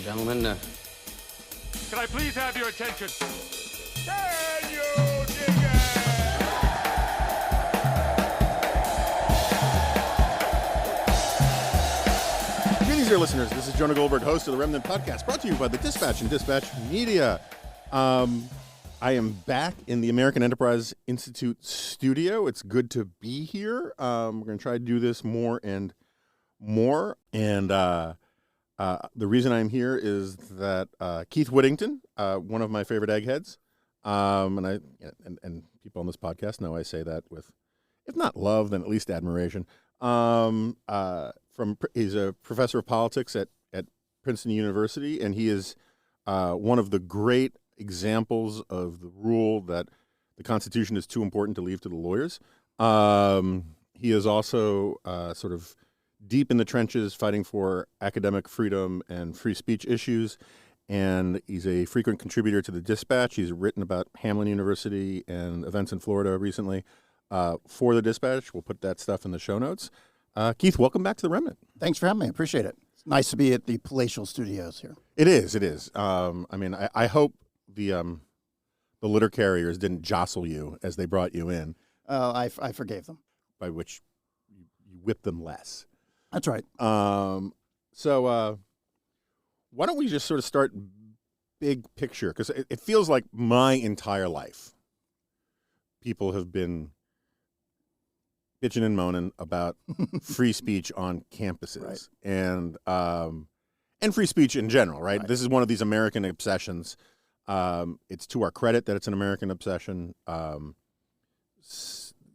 and gentlemen, Can I please have your attention? Can you dig it? Greetings, dear listeners. This is Jonah Goldberg, host of the Remnant podcast, brought to you by the Dispatch and Dispatch Media. I am back in the American Enterprise Institute studio. It's good to be here. We're going to try to do this more and more. And the reason I'm here is that Keith Whittington, one of my favorite eggheads, and people on this podcast know I say that with, if not love, then at least admiration. He's a professor of politics at Princeton University, and he is one of the great examples of the rule that the Constitution is too important to leave to the lawyers. He is also sort of deep in the trenches fighting for academic freedom and free speech issues, and he's a frequent contributor to the Dispatch. He's written about Hamline University and events in Florida recently for the Dispatch. We'll put that stuff in the show notes. Keith, welcome back to the Remnant. Thanks for having me. I appreciate it. It's nice to be at the palatial studios here. It is. I hope the litter carriers didn't jostle you as they brought you in. I forgave them. By which you whipped them less. That's right. So why don't we just sort of start big picture? Because it feels like my entire life, people have been bitching and moaning about free speech on campuses, right. And free speech in general, right? This is one of these American obsessions. It's to our credit that it's an American obsession.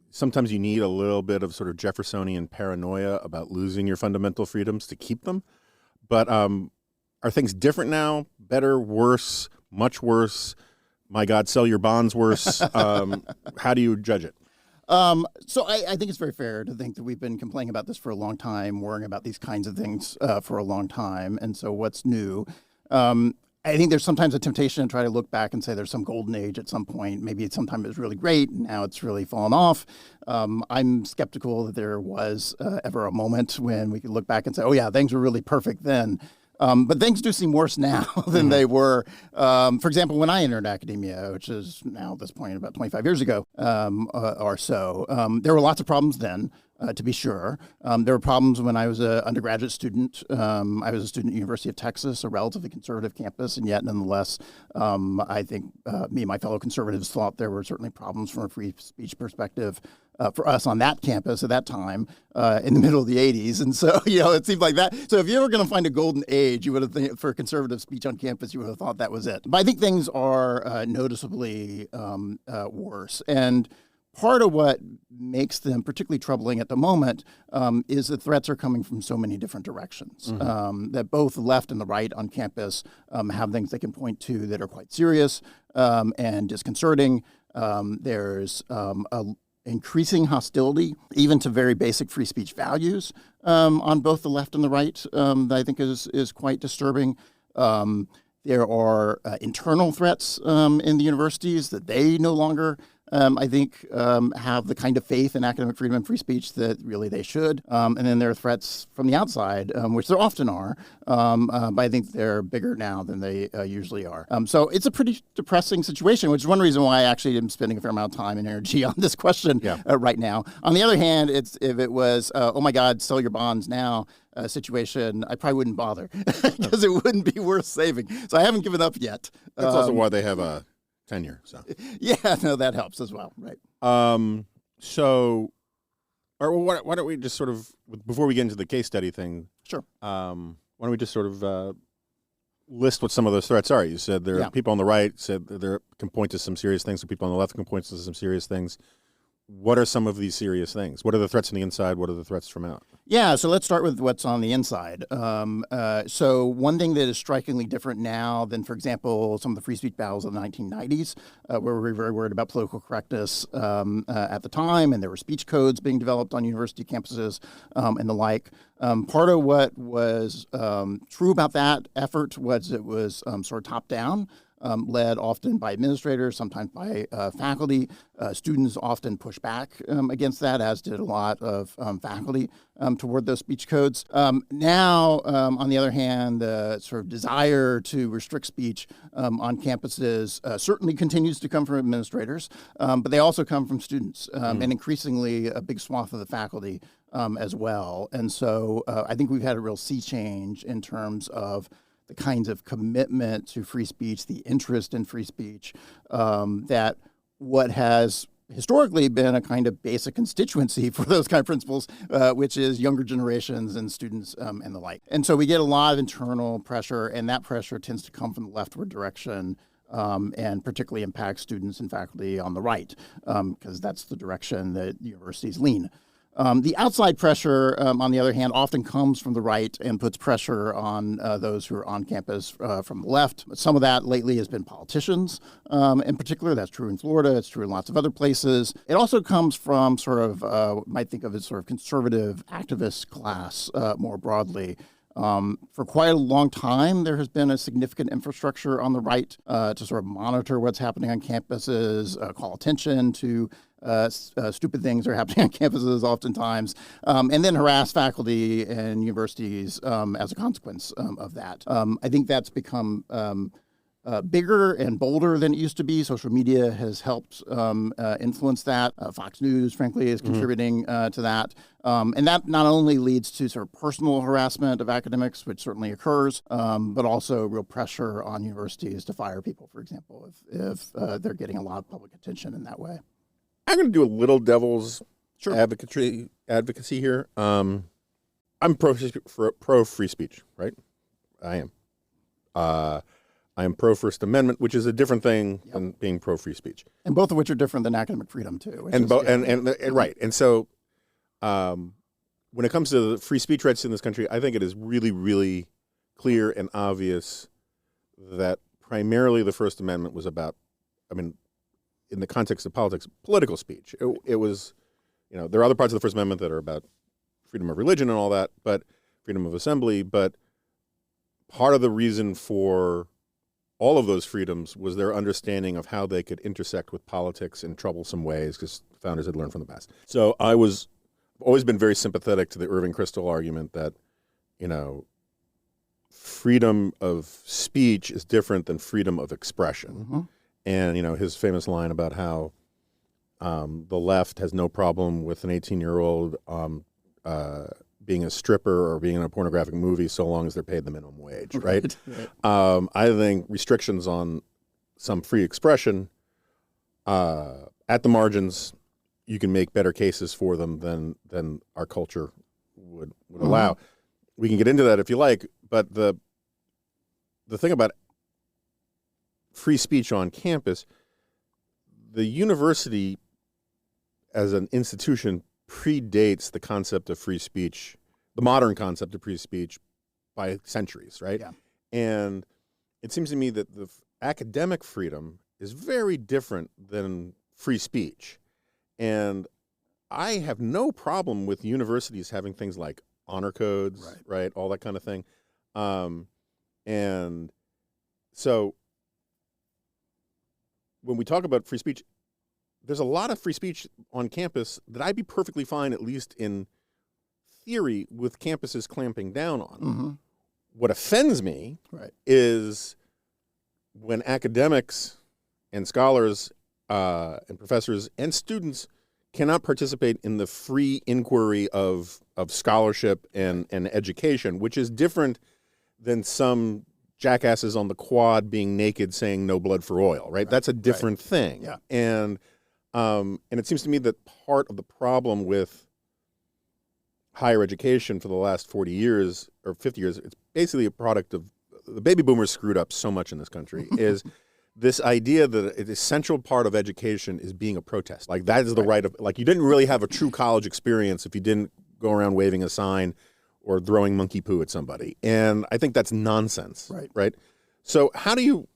Sometimes you need a little bit of sort of Jeffersonian paranoia about losing your fundamental freedoms to keep them. But are things different now? Better, worse, much worse? My God, sell your bonds worse? How do you judge it? So I think it's very fair to think that we've been complaining about this for a long time, worrying about these kinds of things for a long time. And so what's new? I think there's sometimes a temptation to try to look back and say there's some golden age at some point. Maybe sometime it was really great, and now it's really fallen off. I'm skeptical that there was ever a moment when we could look back and say, oh, yeah, things were really perfect then. But things do seem worse now than they were. For example, when I entered academia, which is now at this point about 25 years ago or so, there were lots of problems then, to be sure. There were problems when I was an undergraduate student. I was a student at the University of Texas, a relatively conservative campus, and yet nonetheless, I think me and my fellow conservatives thought there were certainly problems from a free speech perspective for us on that campus at that time in the middle of the 80s. And so, it seemed like that. So if you were going to find a golden age, you would have for conservative speech on campus, you would have thought that was it. But I think things are noticeably worse. And part of what makes them particularly troubling at the moment is that threats are coming from so many different directions, that both the left and the right on campus have things they can point to that are quite serious and disconcerting. There's increasing hostility, even to very basic free speech values on both the left and the right, that I think is quite disturbing. There are internal threats in the universities that they no longer, I think, have the kind of faith in academic freedom and free speech that really they should. And then there are threats from the outside, which there often are, but I think they're bigger now than they usually are. So it's a pretty depressing situation, which is one reason why I actually am spending a fair amount of time and energy on this question right now. On the other hand, if it was, oh my God, sell your bonds now, situation, I probably wouldn't bother because it wouldn't be worth saving. So I haven't given up yet. That's also why they have a tenure. So yeah, no, that helps as well, right? So, why don't we just sort of, before we get into the case study thing? Sure. Why don't we just sort of list what some of those threats are? You said there are people on the right said that there can point to some serious things, and people on the left can point to some serious things. What are some of these serious things? What are the threats on the inside? What are the threats from out? Yeah, so let's start with what's on the inside. So one thing that is strikingly different now than, for example, some of the free speech battles of the 1990s, where we were very worried about political correctness at the time, and there were speech codes being developed on university campuses and the like. Part of what was true about that effort was it was sort of top-down. led often by administrators, sometimes by faculty. Students often push back against that, as did a lot of faculty toward those speech codes. Now, on the other hand, the sort of desire to restrict speech on campuses certainly continues to come from administrators, but they also come from students and increasingly a big swath of the faculty as well. And so I think we've had a real sea change in terms of the kinds of commitment to free speech, the interest in free speech, that what has historically been a kind of basic constituency for those kind of principles, which is younger generations and students and the like. And so we get a lot of internal pressure, and that pressure tends to come from the leftward direction and particularly impacts students and faculty on the right, because that's the direction that universities lean. The outside pressure, on the other hand, often comes from the right and puts pressure on those who are on campus from the left. Some of that lately has been politicians in particular. That's true in Florida. It's true in lots of other places. It also comes from sort of, might think of as sort of conservative activist class more broadly. For quite a long time, there has been a significant infrastructure on the right to sort of monitor what's happening on campuses, call attention to stupid things that are happening on campuses oftentimes, and then harass faculty and universities as a consequence of that. I think that's become bigger and bolder than it used to be. Social media has helped influence that. Fox News, frankly, is contributing to that. And that not only leads to sort of personal harassment of academics, which certainly occurs, but also real pressure on universities to fire people, for example, if they're getting a lot of public attention in that way. I'm going to do a little devil's advocacy here. I'm pro free speech, right? I am. I am pro First Amendment, which is a different thing than being pro free speech, and both of which are different than academic freedom too. And right. And so, when it comes to the free speech rights in this country, I think it is really, really clear and obvious that primarily the First Amendment was about, in the context of politics, political speech. It was, there are other parts of the First Amendment that are about freedom of religion and all that, but freedom of assembly. But part of the reason for all of those freedoms was their understanding of how they could intersect with politics in troublesome ways, because founders had learned from the past. So I've always been very sympathetic to the Irving Kristol argument that, freedom of speech is different than freedom of expression. Mm-hmm. And, his famous line about how the left has no problem with an 18-year-old being a stripper or being in a pornographic movie so long as they're paid the minimum wage, right? Right. I think restrictions on some free expression at the margins, you can make better cases for them than our culture would allow. We can get into that if you like, but the thing about free speech on campus, the university as an institution predates the concept of free speech, the modern concept of free speech, by centuries, right? Yeah. And it seems to me that the academic freedom is very different than free speech. And I have no problem with universities having things like honor codes, right? All that kind of thing. And so when we talk about free speech, there's a lot of free speech on campus that I'd be perfectly fine, at least in theory, with campuses clamping down on. Mm-hmm. What offends me is when academics and scholars and professors and students cannot participate in the free inquiry of scholarship and education, which is different than some jackasses on the quad being naked saying no blood for oil, right? That's a different thing. Yeah. And it seems to me that part of the problem with higher education for the last 40 years or 50 years, it's basically a product of the baby boomers screwed up so much in this country, is this idea that an essential part of education is being a protest. Like that is the right of, like you didn't really have a true college experience if you didn't go around waving a sign or throwing monkey poo at somebody. And I think that's nonsense, right? So how do you,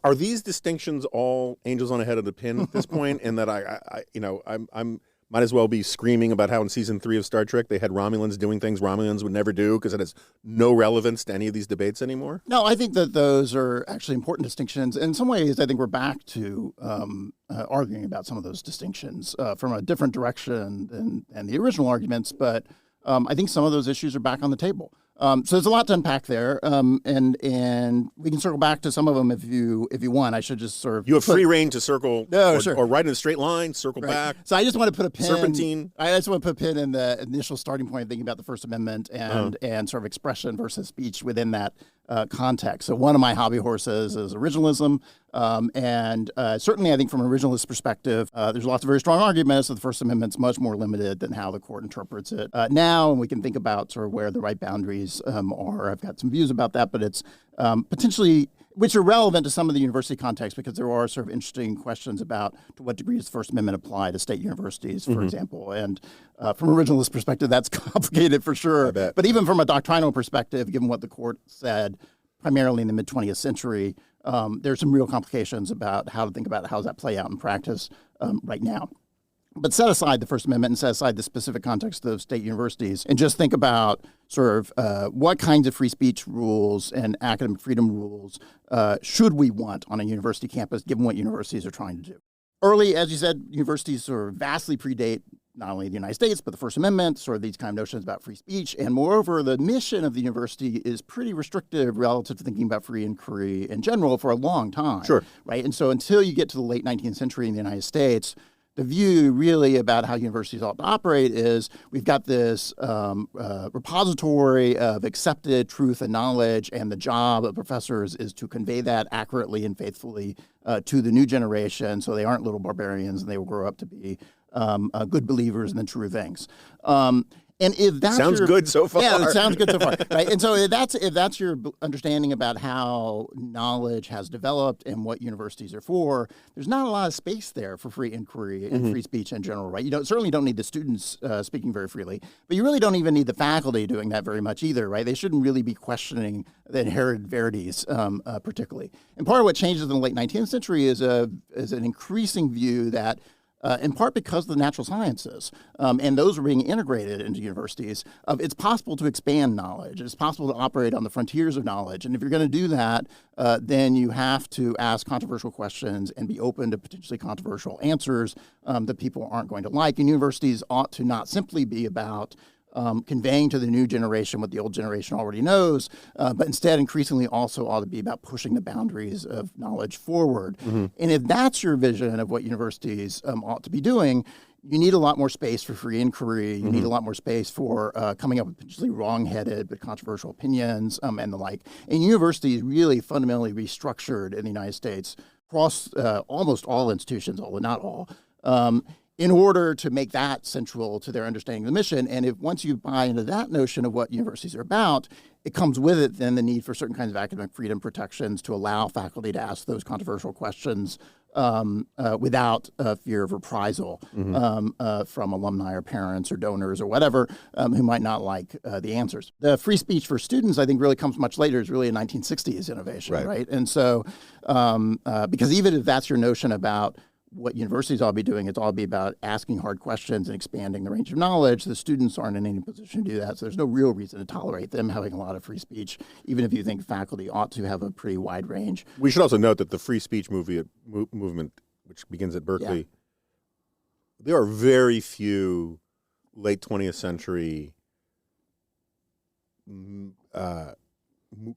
are these distinctions all angels on a head of the pin at this point? And that I'm might as well be screaming about how in season 3 of Star Trek they had Romulans doing things Romulans would never do because it has no relevance to any of these debates anymore? No, I think that those are actually important distinctions. In some ways, I think we're back to arguing about some of those distinctions from a different direction than the original arguments, but I think some of those issues are back on the table. So there's a lot to unpack there, and we can circle back to some of them if you want. I should just sort of you have free reign to circle, sure. or write in a straight line, circle back. So I just want to put a pin. Serpentine. I just want to put a pin in the initial starting point of thinking about the First Amendment and sort of expression versus speech within that context. So one of my hobby horses is originalism, and certainly I think from an originalist perspective, there's lots of very strong arguments that the First Amendment's much more limited than how the court interprets it now, and we can think about sort of where the right boundaries are. I've got some views about that, but it's potentially, which are relevant to some of the university context because there are sort of interesting questions about to what degree does the First Amendment apply to state universities, for example. And from an originalist perspective, that's complicated for sure. But even from a doctrinal perspective, given what the court said primarily in the mid-20th century, there's some real complications about how to think about how does that play out in practice right now. But set aside the First Amendment and set aside the specific context of state universities and just think about sort of what kinds of free speech rules and academic freedom rules should we want on a university campus, given what universities are trying to do. Early, as you said, universities sort of vastly predate not only the United States, but the First Amendment, sort of these kind of notions about free speech. And moreover, the mission of the university is pretty restrictive relative to thinking about free inquiry in general for a long time. Sure. Right? And so until you get to the late 19th century in the United States, the view really about how universities ought to operate is we've got this repository of accepted truth and knowledge, and the job of professors is to convey that accurately and faithfully to the new generation so they aren't little barbarians and they will grow up to be good believers in the true things. And if that sounds good so far, yeah, it sounds good so far, right? And so if that's your understanding about how knowledge has developed and what universities are for, there's not a lot of space there for free inquiry and free speech in general, right? You certainly don't need the students speaking very freely, but you really don't even need the faculty doing that very much either, right? They shouldn't really be questioning the inherited verities, particularly. And part of what changes in the late 19th century is an increasing view that. In part because of the natural sciences, and those are being integrated into universities, it's possible to expand knowledge. It's possible to operate on the frontiers of knowledge. And if you're going to do that, then you have to ask controversial questions and be open to potentially controversial answers that people aren't going to like. And universities ought to not simply be about conveying to the new generation what the old generation already knows, but instead increasingly also ought to be about pushing the boundaries of knowledge forward. And if that's your vision of what universities ought to be doing, you need a lot more space for free inquiry. You need a lot more space for coming up with potentially wrong-headed but controversial opinions and the like. And universities really fundamentally restructured in the United States across almost all institutions, although not all, in order to make that central to their understanding of the mission. And if once you buy into that notion of what universities are about, it comes with it then the need for certain kinds of academic freedom protections to allow faculty to ask those controversial questions without fear of reprisal from alumni or parents or donors or whatever who might not like the answers. The free speech for students, I think, really comes much later. It's really a 1960s innovation, right? And so because even if that's your notion about what universities ought to be doing, it's all be about asking hard questions and expanding the range of knowledge. The students aren't in any position to do that, so there's no real reason to tolerate them having a lot of free speech, even if you think faculty ought to have a pretty wide range. We should also note that the free speech movement, which begins at Berkeley, there are very few late 20th century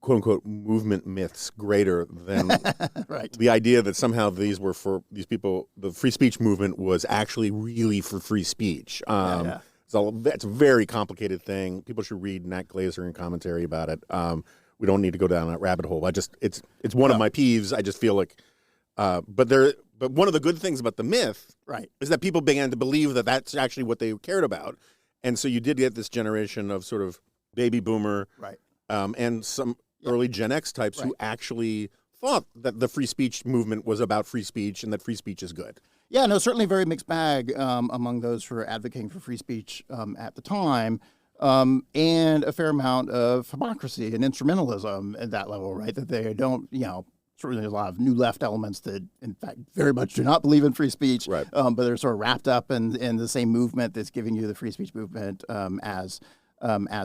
quote-unquote movement myths greater than the idea that somehow these were for these people, the free speech movement was actually really for free speech. So that's a very complicated thing. People should read Nat Glaser and commentary about it. We don't need to go down that rabbit hole. It's one of my peeves. I just feel like, but one of the good things about the myth is that people began to believe that that's actually what they cared about. And so you did get this generation of sort of baby boomer, and some early Gen X types who actually thought that the free speech movement was about free speech and that free speech is good. Yeah, no, certainly a very mixed bag among those who were advocating for free speech at the time, and a fair amount of hypocrisy and instrumentalism at that level, right? That they don't, certainly there's a lot of new left elements that, in fact, very much do not believe in free speech, Right. But they're sort of wrapped up in the same movement that's giving you the free speech movement as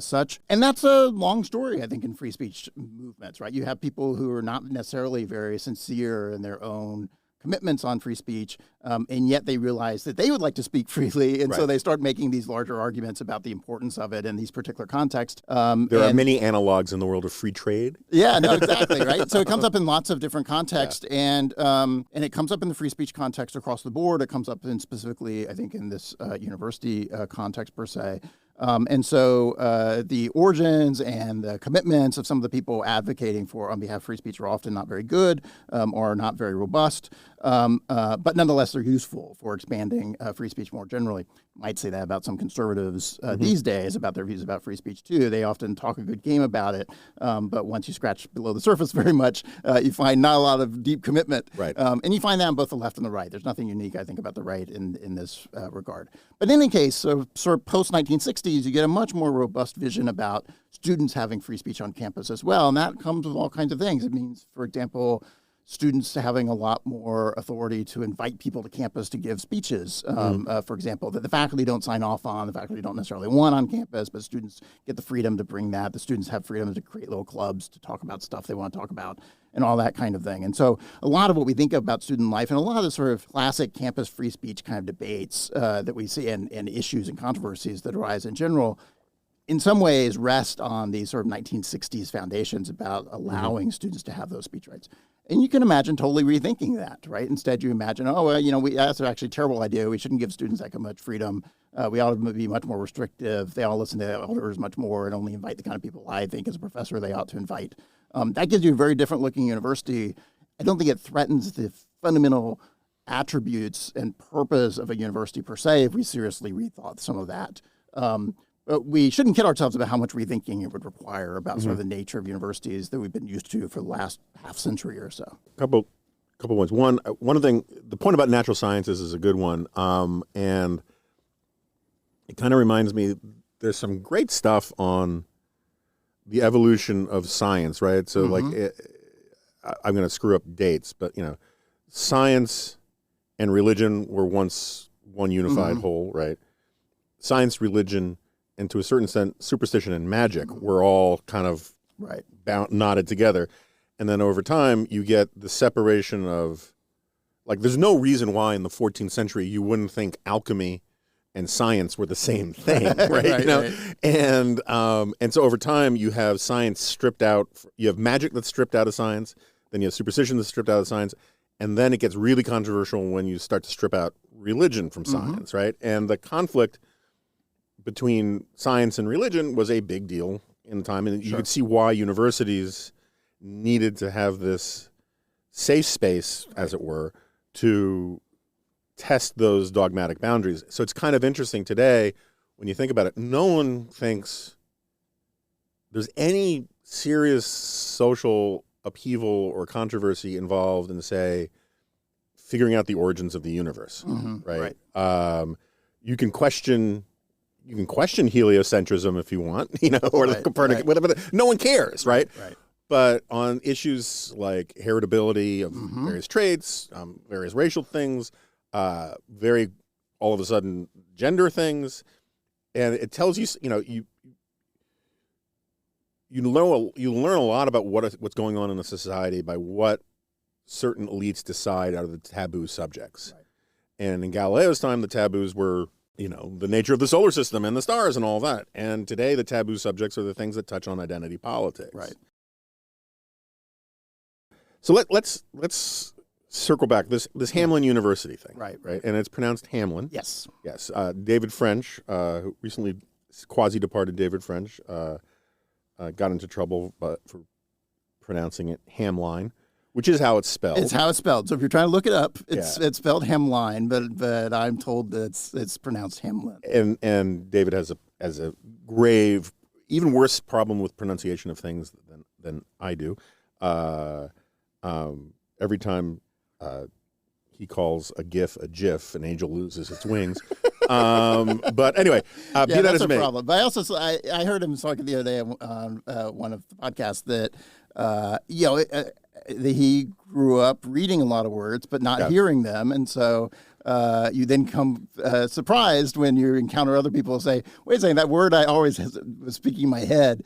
such. And that's a long story, I think, in free speech movements, right? You have people who are not necessarily very sincere in their own commitments on free speech, and yet they realize that they would like to speak freely, and so they start making these larger arguments about the importance of it in these particular contexts. There are many analogs in the world of free trade. Yeah, no, exactly, right? So it comes up in lots of different contexts, and it comes up in the free speech context across the board. It comes up in specifically, I think, in this university context per se. And so the origins and the commitments of some of the people advocating on behalf of free speech are often not very good or not very robust, but nonetheless they're useful for expanding free speech more generally. Might say that about some conservatives these days about their views about free speech too. They often talk a good game about it, but once you scratch below the surface very much, you find not a lot of deep commitment. Right. And you find that on both the left and the right. There's nothing unique, I think, about the right in this regard. But in any case, so sort of post-1960s, you get a much more robust vision about students having free speech on campus as well. And that comes with all kinds of things. It means, for example, students having a lot more authority to invite people to campus to give speeches, for example, that the faculty don't sign off on, the faculty don't necessarily want on campus, but students get the freedom to bring that. The students have freedom to create little clubs to talk about stuff they want to talk about and all that kind of thing. And so a lot of what we think about student life and a lot of the sort of classic campus free speech kind of debates that we see and issues and controversies that arise in general, in some ways rest on these sort of 1960s foundations about allowing students to have those speech rights. And you can imagine totally rethinking that, right? Instead, you imagine, that's actually a terrible idea. We shouldn't give students that much freedom. We ought to be much more restrictive. They all listen to elders much more and only invite the kind of people I think as a professor they ought to invite. That gives you a very different looking university. I don't think it threatens the fundamental attributes and purpose of a university per se if we seriously rethought some of that. But we shouldn't kid ourselves about how much rethinking it would require about sort of the nature of universities that we've been used to for the last half century or so. Couple points. One thing, the point about natural sciences is a good one, and it kind of reminds me. There's some great stuff on the evolution of science, right? So, I'm going to screw up dates, but science and religion were once one unified whole, right? Science, religion, and to a certain extent, superstition and magic were all kind of knotted together. And then over time, you get the separation of, there's no reason why in the 14th century you wouldn't think alchemy and science were the same thing, right? Right. And so over time, you have science stripped out. You have magic that's stripped out of science. Then you have superstition that's stripped out of science. And then it gets really controversial when you start to strip out religion from science, right? And the conflict between science and religion was a big deal in the time. And you could see why universities needed to have this safe space, as it were, to test those dogmatic boundaries. So it's kind of interesting today when you think about it. No one thinks there's any serious social upheaval or controversy involved in, say, figuring out the origins of the universe, right? You can question heliocentrism if you want, or the Copernican, whatever. No one cares, right? Right. But on issues like heritability of various traits, various racial things, all of a sudden gender things, and it tells you, you learn a lot about what's going on in the society by what certain elites decide out of the taboo subjects. Right. And in Galileo's time, the taboos were the nature of the solar system and the stars and all that. And today, the taboo subjects are the things that touch on identity politics. Right. So let's circle back this Hamlin University thing. Right. And it's pronounced Hamlin. Yes. David French, who recently quasi-departed David French, got into trouble for pronouncing it Hamline, which is how it's spelled. It's how it's spelled. So if you're trying to look it up, it's spelled Hemline, but I'm told that it's pronounced Hamlin. And David has a grave, even worse problem with pronunciation of things than I do. Every time he calls a GIF a GIF, an angel loses its wings. But anyway, be that as it may. Problem. But I also I heard him talking the other day on one of the podcasts that he grew up reading a lot of words but not hearing them, and so you then come surprised when you encounter other people who say, wait a second, that word I always was speaking in my head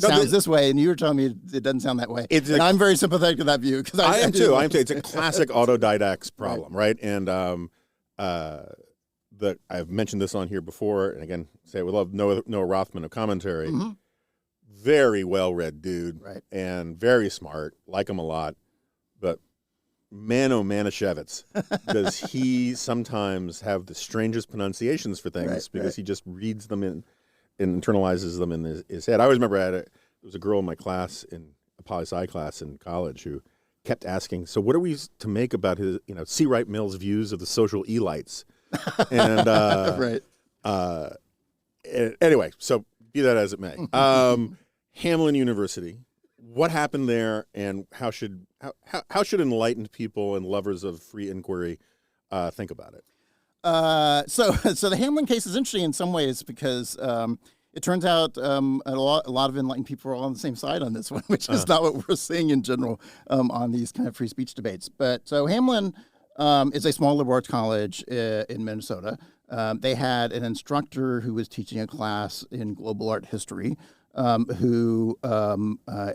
sounds this way, and you were telling me it doesn't sound that way. And I'm very sympathetic to that view. Because I am too. It's a classic autodidact's problem, right? And I've mentioned this on here before, and again, say we love Noah Rothman of Commentary. Mm-hmm. Very well-read dude, and very smart. Like him a lot, but man, oh Manischewitz, does he sometimes have the strangest pronunciations for things because he just reads them and internalizes them in his head. I always remember there was a girl in my class, in a poli-sci class in college, who kept asking, so what are we to make about his, C. Wright Mill's views of the social elites? And anyway, so be that as it may. Hamline University, what happened there, and how should enlightened people and lovers of free inquiry think about it? So the Hamline case is interesting in some ways because it turns out a lot of enlightened people are all on the same side on this one, which is not what we're seeing in general on these kind of free speech debates. But so Hamline is a small liberal arts college in Minnesota. They had an instructor who was teaching a class in global art history, who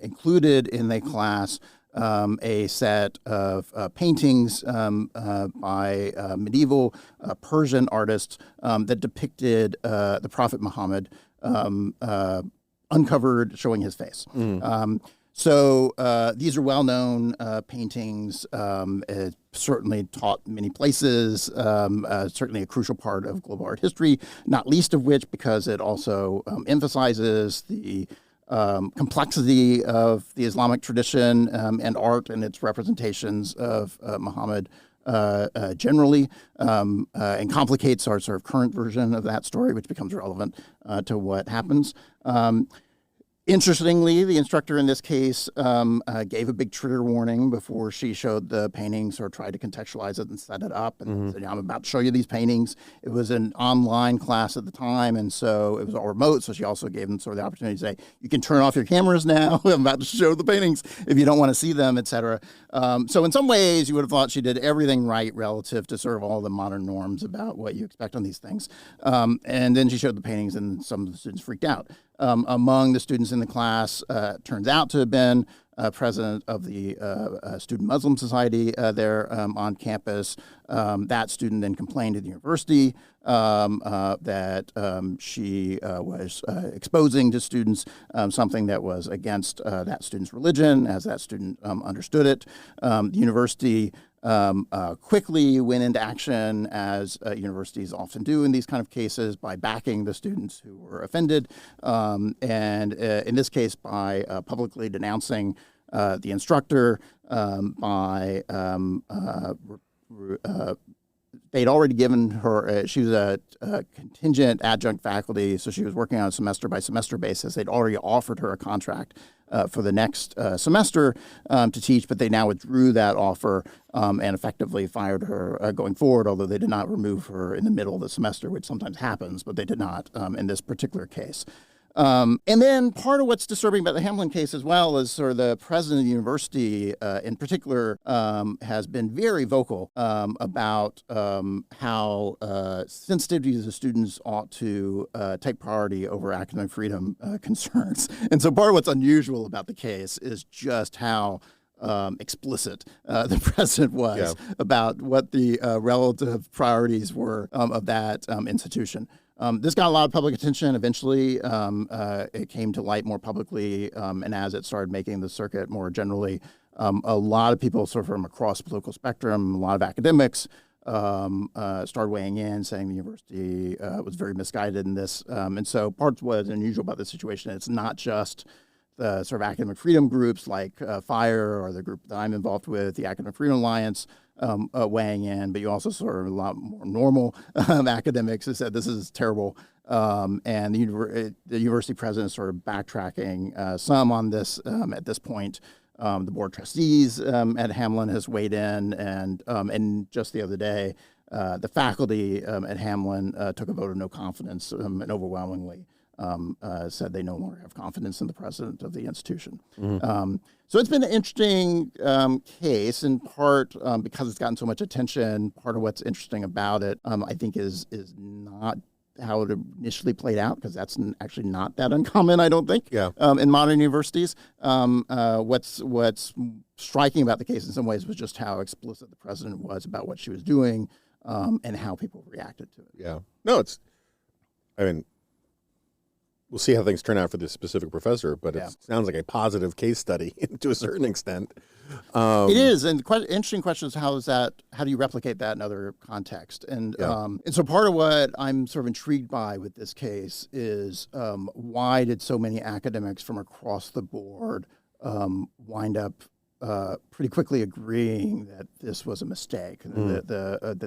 included in the class a set of paintings by medieval Persian artists that depicted the Prophet Muhammad uncovered, showing his face. So these are well-known paintings, certainly taught many places, certainly a crucial part of global art history, not least of which because it also emphasizes the complexity of the Islamic tradition and art and its representations of Muhammad generally, and complicates our sort of current version of that story, which becomes relevant to what happens. Interestingly, the instructor in this case gave a big trigger warning before she showed the paintings or tried to contextualize it and set it up. And said, I'm about to show you these paintings. It was an online class at the time, and so it was all remote. So she also gave them sort of the opportunity to say, you can turn off your cameras now. I'm about to show the paintings if you don't want to see them, et cetera. So in some ways, you would have thought she did everything right relative to sort of all the modern norms about what you expect on these things. And then she showed the paintings, and some of the students freaked out. Among the students in the class turns out to have been president of the Student Muslim Society there on campus. That student then complained to the university that she was exposing to students something that was against that student's religion, as that student understood it. The university quickly went into action, as universities often do in these kind of cases, by backing the students who were offended, and in this case by publicly denouncing the instructor, by they'd already given her, she was a contingent adjunct faculty, so she was working on a semester-by-semester basis. They'd already offered her a contract for the next semester to teach, but they now withdrew that offer and effectively fired her going forward, although they did not remove her in the middle of the semester, which sometimes happens, but they did not in this particular case. And then part of what's disturbing about the Hamline case as well is sort of the president of the university in particular has been very vocal about how sensitivities of students ought to take priority over academic freedom concerns. And so part of what's unusual about the case is just how explicit the president was about what the relative priorities were of that institution. This got a lot of public attention. Eventually, it came to light more publicly, and as it started making the circuit more generally, a lot of people sort of from across the political spectrum, a lot of academics started weighing in, saying the university was very misguided in this. And so part of what's unusual about this situation, it's not just the sort of academic freedom groups like FIRE or the group that I'm involved with, the Academic Freedom Alliance, weighing in, but you also sort of a lot more normal academics who said this is terrible. And the university president is sort of backtracking some on this at this point. The board of trustees at Hamline has weighed in, and just the other day, the faculty at Hamline took a vote of no confidence and overwhelmingly said they no longer have confidence in the president of the institution. So it's been an interesting case, in part because it's gotten so much attention. Part of what's interesting about it, I think, is not how it initially played out, because that's actually not that uncommon, I don't think, in modern universities. What's striking about the case in some ways was just how explicit the president was about what she was doing, and how people reacted to it. Yeah. No, we'll see how things turn out for this specific professor, but it sounds like a positive case study to a certain extent. It is, and interesting question is how do you replicate that in other contexts? And so part of what I'm sort of intrigued by with this case is why did so many academics from across the board wind up pretty quickly agreeing that this was a mistake, that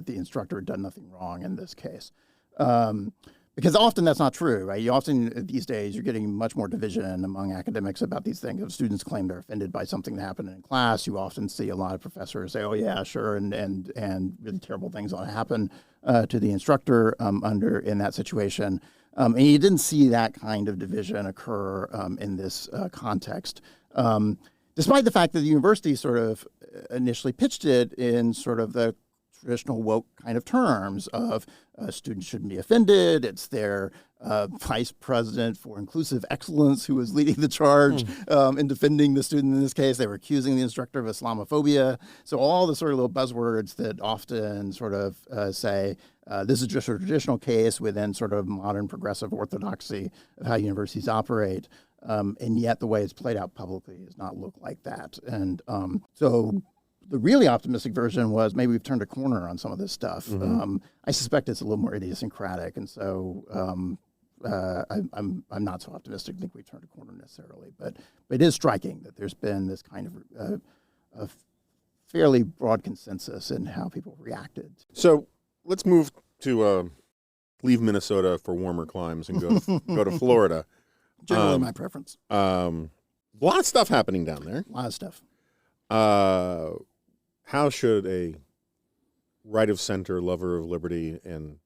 the instructor had done nothing wrong in this case. Because often that's not true, right? You often, these days, you're getting much more division among academics about these things. If students claim they're offended by something that happened in class, you often see a lot of professors say, oh, yeah, sure, and really terrible things ought to happen to the instructor in that situation. And you didn't see that kind of division occur in this context, despite the fact that the university sort of initially pitched it in sort of the traditional woke kind of terms of students shouldn't be offended. It's their vice president for inclusive excellence who was leading the charge in defending the student in this case. They were accusing the instructor of Islamophobia. So all the sort of little buzzwords that often sort of say this is just a traditional case within sort of modern progressive orthodoxy of how universities operate. And yet the way it's played out publicly does not look like that. And so the really optimistic version was maybe we've turned a corner on some of this stuff. I suspect it's a little more idiosyncratic, and so I'm not so optimistic. I think we've turned a corner necessarily, but it is striking that there's been this kind of a fairly broad consensus in how people reacted. So let's move to leave Minnesota for warmer climes and go to Florida. Generally, my preference. A lot of stuff happening down there. A lot of stuff. How should a right-of-center lover of liberty and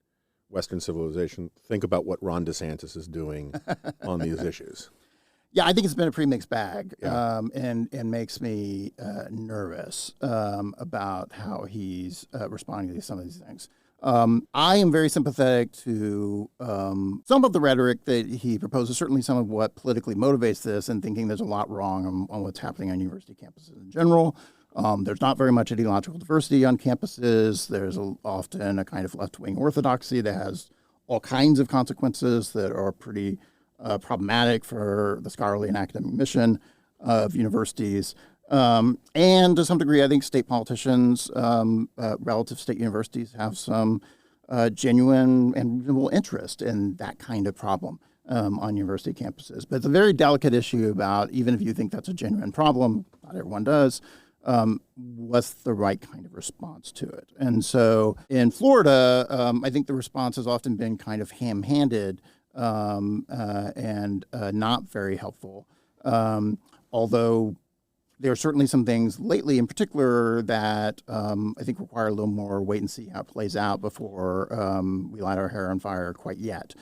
Western civilization think about what Ron DeSantis is doing on these issues? Yeah, I think it's been a pretty mixed bag, and makes me nervous about how he's responding to some of these things. I am very sympathetic to some of the rhetoric that he proposes, certainly some of what politically motivates this, and thinking there's a lot wrong on what's happening on university campuses in general. There's not very much ideological diversity on campuses. There's often a kind of left-wing orthodoxy that has all kinds of consequences that are pretty problematic for the scholarly and academic mission of universities. And to some degree, I think state politicians, relative state universities, have some genuine and reasonable interest in that kind of problem on university campuses. But it's a very delicate issue about, even if you think that's a genuine problem, not everyone does, what's the right kind of response to it? And so in Florida, I think the response has often been kind of ham-handed and not very helpful. Although there are certainly some things lately in particular that I think require a little more wait and see how it plays out before we light our hair on fire quite yet.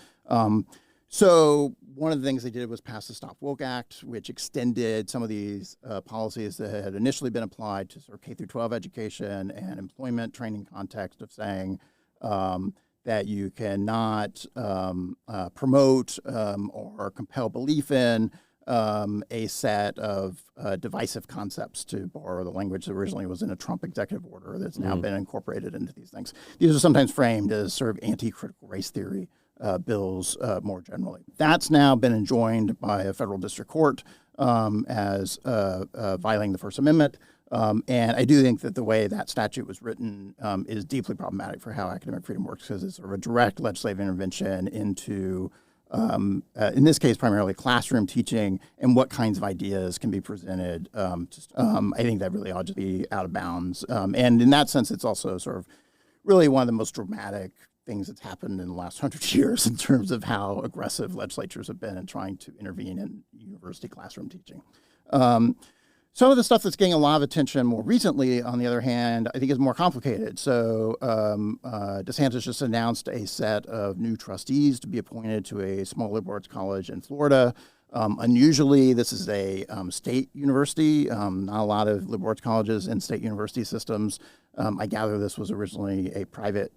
So one of the things they did was pass the Stop Woke Act, which extended some of these policies that had initially been applied to sort of K through 12 education and employment training context of saying that you cannot promote or compel belief in a set of divisive concepts, to borrow the language that originally was in a Trump executive order that's now been incorporated into these things. These are sometimes framed as sort of anti-critical race theory bills more generally. That's now been enjoined by a federal district court as violating the First Amendment. And I do think that the way that statute was written is deeply problematic for how academic freedom works, because it's sort of a direct legislative intervention into, in this case, primarily classroom teaching and what kinds of ideas can be presented. I think that really ought to be out of bounds. And in that sense, it's also sort of really one of the most dramatic things that's happened in the last 100 years in terms of how aggressive legislatures have been in trying to intervene in university classroom teaching. Some of the stuff that's getting a lot of attention more recently, on the other hand, I think is more complicated. So DeSantis just announced a set of new trustees to be appointed to a small liberal arts college in Florida. Unusually, this is a state university. Not a lot of liberal arts colleges in state university systems. I gather this was originally a private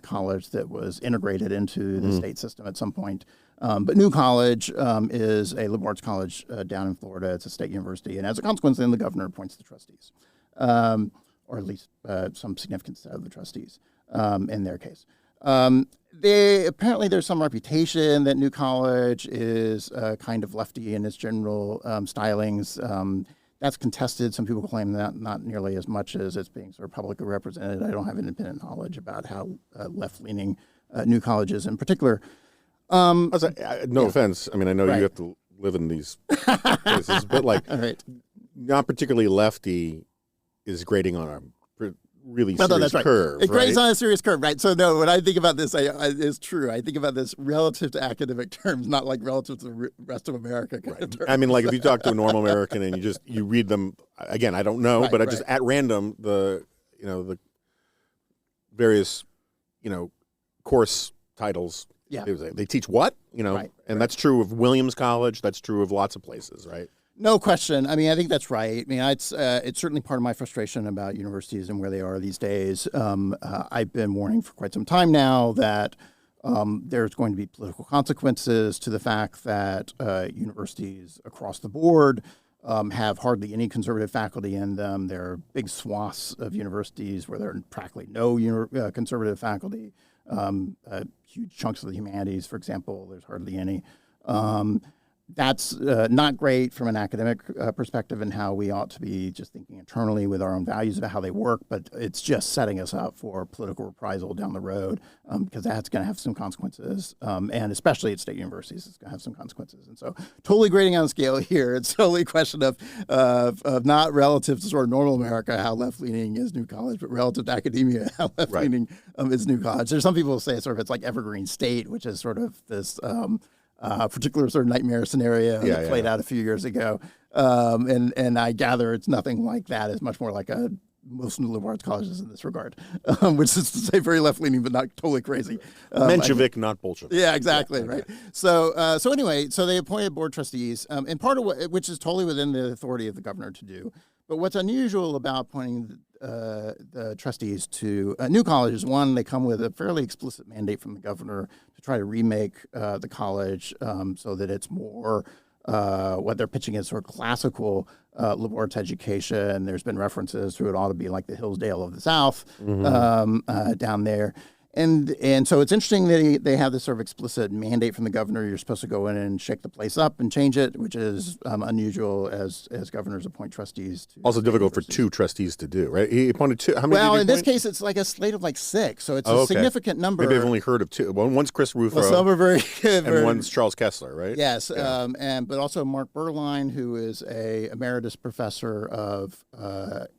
college that was integrated into the state system at some point. But New College is a liberal arts college down in Florida. It's a state university. And as a consequence, then the governor appoints the trustees, or at least some significant set of the trustees in their case. Apparently there's some reputation that New College is kind of lefty in its general stylings. That's contested. Some people claim that not nearly as much as it's being sort of publicly represented. I don't have independent knowledge about how left-leaning New College is in particular. No offense. I mean, I know you have to live in these places, but like, not particularly lefty is grading on a really serious curve. It grades on a serious curve, right? So no, when I think about this, it's true. I think about this relative to academic terms, not like relative to the rest of America kind of terms. I mean, like if you talk to a normal American and you read them again, I don't know, but I just at random the various course titles. Yeah, they teach what and that's true of Williams College. That's true of lots of places, right? No question. I mean, I think that's right. I mean, it's certainly part of my frustration about universities and where they are these days. I've been warning for quite some time now that there's going to be political consequences to the fact that universities across the board have hardly any conservative faculty in them. There are big swaths of universities where there are practically no conservative faculty. Huge chunks of the humanities, for example, there's hardly any. That's not great from an academic perspective and how we ought to be just thinking internally with our own values about how they work, but it's just setting us up for political reprisal down the road because that's going to have some consequences, and especially at state universities, it's going to have some consequences. And so totally grading on a scale here, it's totally a question of not relative to sort of normal America, how left-leaning is New College, but relative to academia, how left-leaning is New College. There's some people who say it's like Evergreen State, which is sort of this particular sort of nightmare scenario that played out a few years ago. And I gather it's nothing like that. It's much more like most liberal arts colleges in this regard, which is to say very left-leaning, but not totally crazy. Menshevik, not Bolshevik. Yeah, exactly, right. So anyway, so they appointed board trustees, and part of which is totally within the authority of the governor to do. But what's unusual about appointing the trustees to New College is, one, they come with a fairly explicit mandate from the governor to try to remake the college so that it's more what they're pitching as sort of classical liberal arts education. There's been references to it ought to be like the Hillsdale of the South down there. And so it's interesting that they have this sort of explicit mandate from the governor. You're supposed to go in and shake the place up and change it, which is unusual as governors appoint trustees. Also difficult for two trustees to do, right? He appointed two. How many? Well, in this case, it's like a slate of like 6, so it's a significant number. Maybe I've only heard of 2. One's Chris Rufo. Well, some are very and one's Charles Kessler, right? Yes, but also Mark Berline, who is a emeritus professor of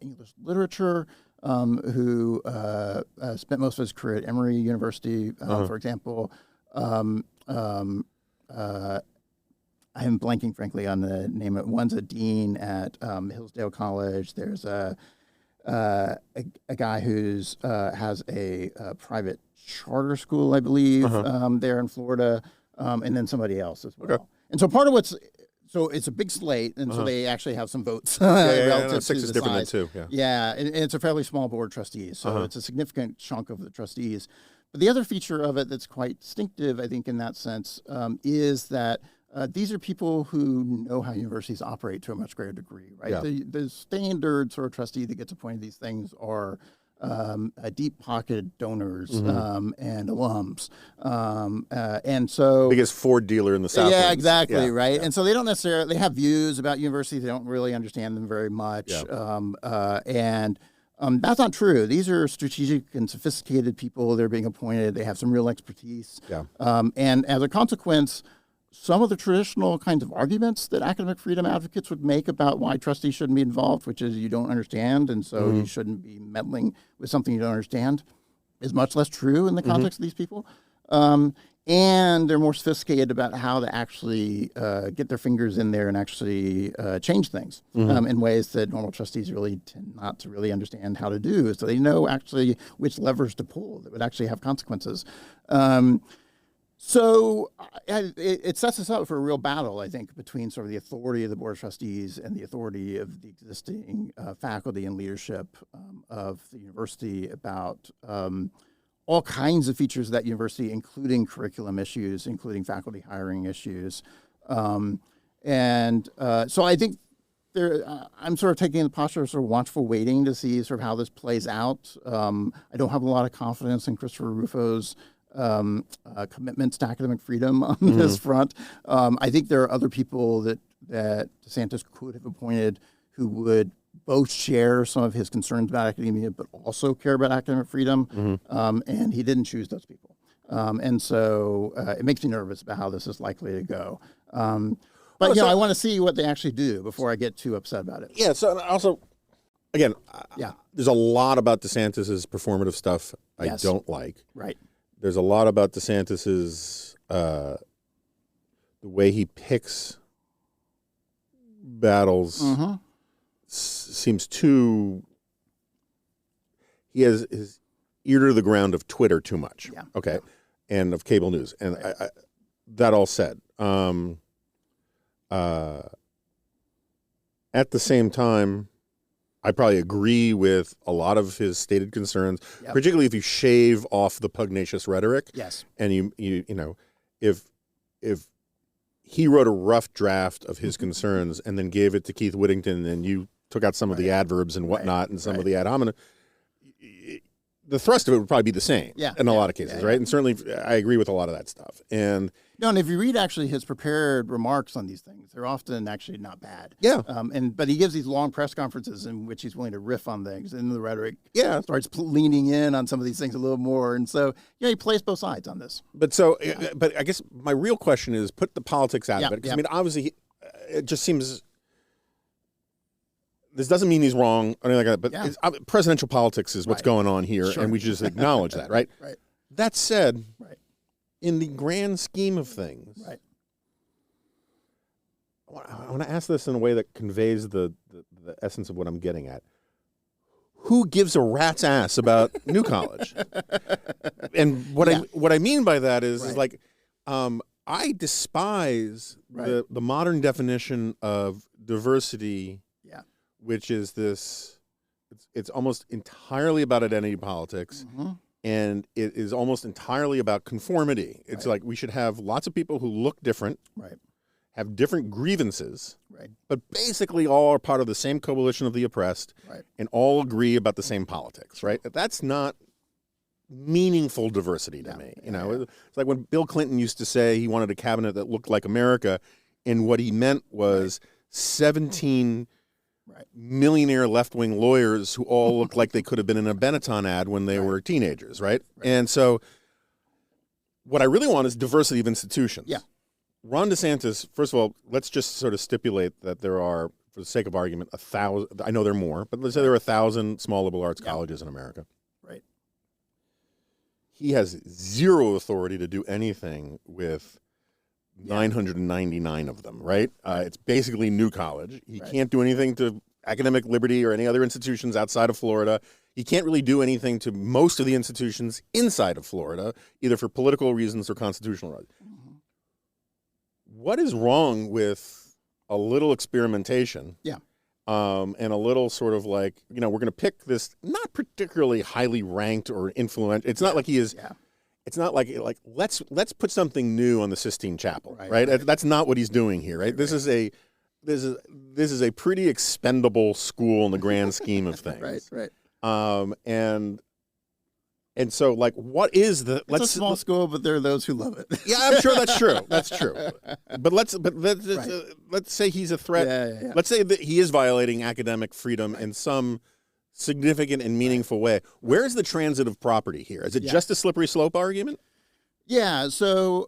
English literature. Who spent most of his career at Emory University, for example. I am blanking, frankly, on the name of it. One's a dean at Hillsdale College. There's a guy who's has a private charter school, I believe, there in Florida, and then somebody else as well. Okay. And so part of so it's a big slate, and so they actually have some votes relative 6 to is the different size. than 2. Yeah, and it's a fairly small board of trustees, so it's a significant chunk of the trustees. But the other feature of it that's quite distinctive, I think, in that sense, is that these are people who know how universities operate to a much greater degree, right? Yeah. The standard sort of trustee that gets appointed these things are deep-pocketed donors and alums, and so biggest Ford dealer in the South. Yeah, exactly, right. Yeah. And so they don't necessarily have views about universities. They don't really understand them very much, and that's not true. These are strategic and sophisticated people. They're being appointed. They have some real expertise, and as a consequence, some of the traditional kinds of arguments that academic freedom advocates would make about why trustees shouldn't be involved, which is you don't understand, and so you shouldn't be meddling with something you don't understand, is much less true in the context of these people. and they're more sophisticated about how to actually get their fingers in there and actually change things in ways that normal trustees really tend not to really understand how to do. So they know actually which levers to pull that would actually have consequences. So it sets us up for a real battle, I think, between sort of the authority of the Board of Trustees and the authority of the existing faculty and leadership of the university about all kinds of features of that university, including curriculum issues, including faculty hiring issues. So I think I'm sort of taking the posture of sort of watchful waiting to see sort of how this plays out. I don't have a lot of confidence in Christopher Rufo's commitments to academic freedom on this front. I think there are other people that DeSantis could have appointed who would both share some of his concerns about academia, but also care about academic freedom. And he didn't choose those people. And so it makes me nervous about how this is likely to go. But, I want to see what they actually do before I get too upset about it. Yeah. So also, again, there's a lot about DeSantis's performative stuff I don't like. Right. There's a lot about DeSantis's the way he picks battles seems too. He has his ear to the ground of Twitter too much. Yeah. Okay, and of cable news. And I, that all said, at the same time, I probably agree with a lot of his stated concerns, particularly if you shave off the pugnacious rhetoric. Yes. And you know, if he wrote a rough draft of his concerns and then gave it to Keith Whittington and you took out some of the adverbs and whatnot and some of the ad hominem, the thrust of it would probably be the same in a lot of cases, right? And certainly I agree with a lot of that stuff. And if you read actually his prepared remarks on these things, they're often actually not bad. Yeah. But he gives these long press conferences in which he's willing to riff on things, and the rhetoric starts leaning in on some of these things a little more. And so, he plays both sides on this. But but I guess my real question is, put the politics out of it. Because I mean, obviously, it just seems. This doesn't mean he's wrong or anything like that, but presidential politics is what's going on here, and we should just acknowledge that, right? Right. That said, in the grand scheme of things, I want to ask this in a way that conveys the essence of what I'm getting at. Who gives a rat's ass about New College? And what I mean by that is like, I despise the modern definition of diversity. Which is this, it's almost entirely about identity politics, and it is almost entirely about conformity. It's like we should have lots of people who look different, have different grievances, but basically all are part of the same coalition of the oppressed, and all agree about the same politics, right? That's not meaningful diversity to me. It's like when Bill Clinton used to say he wanted a cabinet that looked like America, and what he meant was 17 millionaire left-wing lawyers who all look like they could have been in a Benetton ad when they were teenagers, right? And so what I really want is diversity of institutions. Yeah. Ron DeSantis, first of all, let's just sort of stipulate that there are, for the sake of argument, 1,000, I know there are more, but let's say there are 1,000 small liberal arts colleges in America. Right. He has zero authority to do anything with 999 of them, right? It's basically New College. He can't do anything to academic liberty or any other institutions outside of Florida. He can't really do anything to most of the institutions inside of Florida, either for political reasons or constitutional reasons. What is wrong with a little experimentation? And a little sort of like, we're going to pick this not particularly highly ranked or influential. It's not like he is... It's not like let's put something new on the Sistine Chapel, right? That's not what he's doing here, right? This is a pretty expendable school in the grand scheme of things, and so like, what is the? It's a small school, but there are those who love it. Yeah, I'm sure that's true. That's true. But let's say he's a threat. Let's say that he is violating academic freedom in some significant and meaningful way. Where's the transitive property here? Is it just a slippery slope argument? Yeah. So,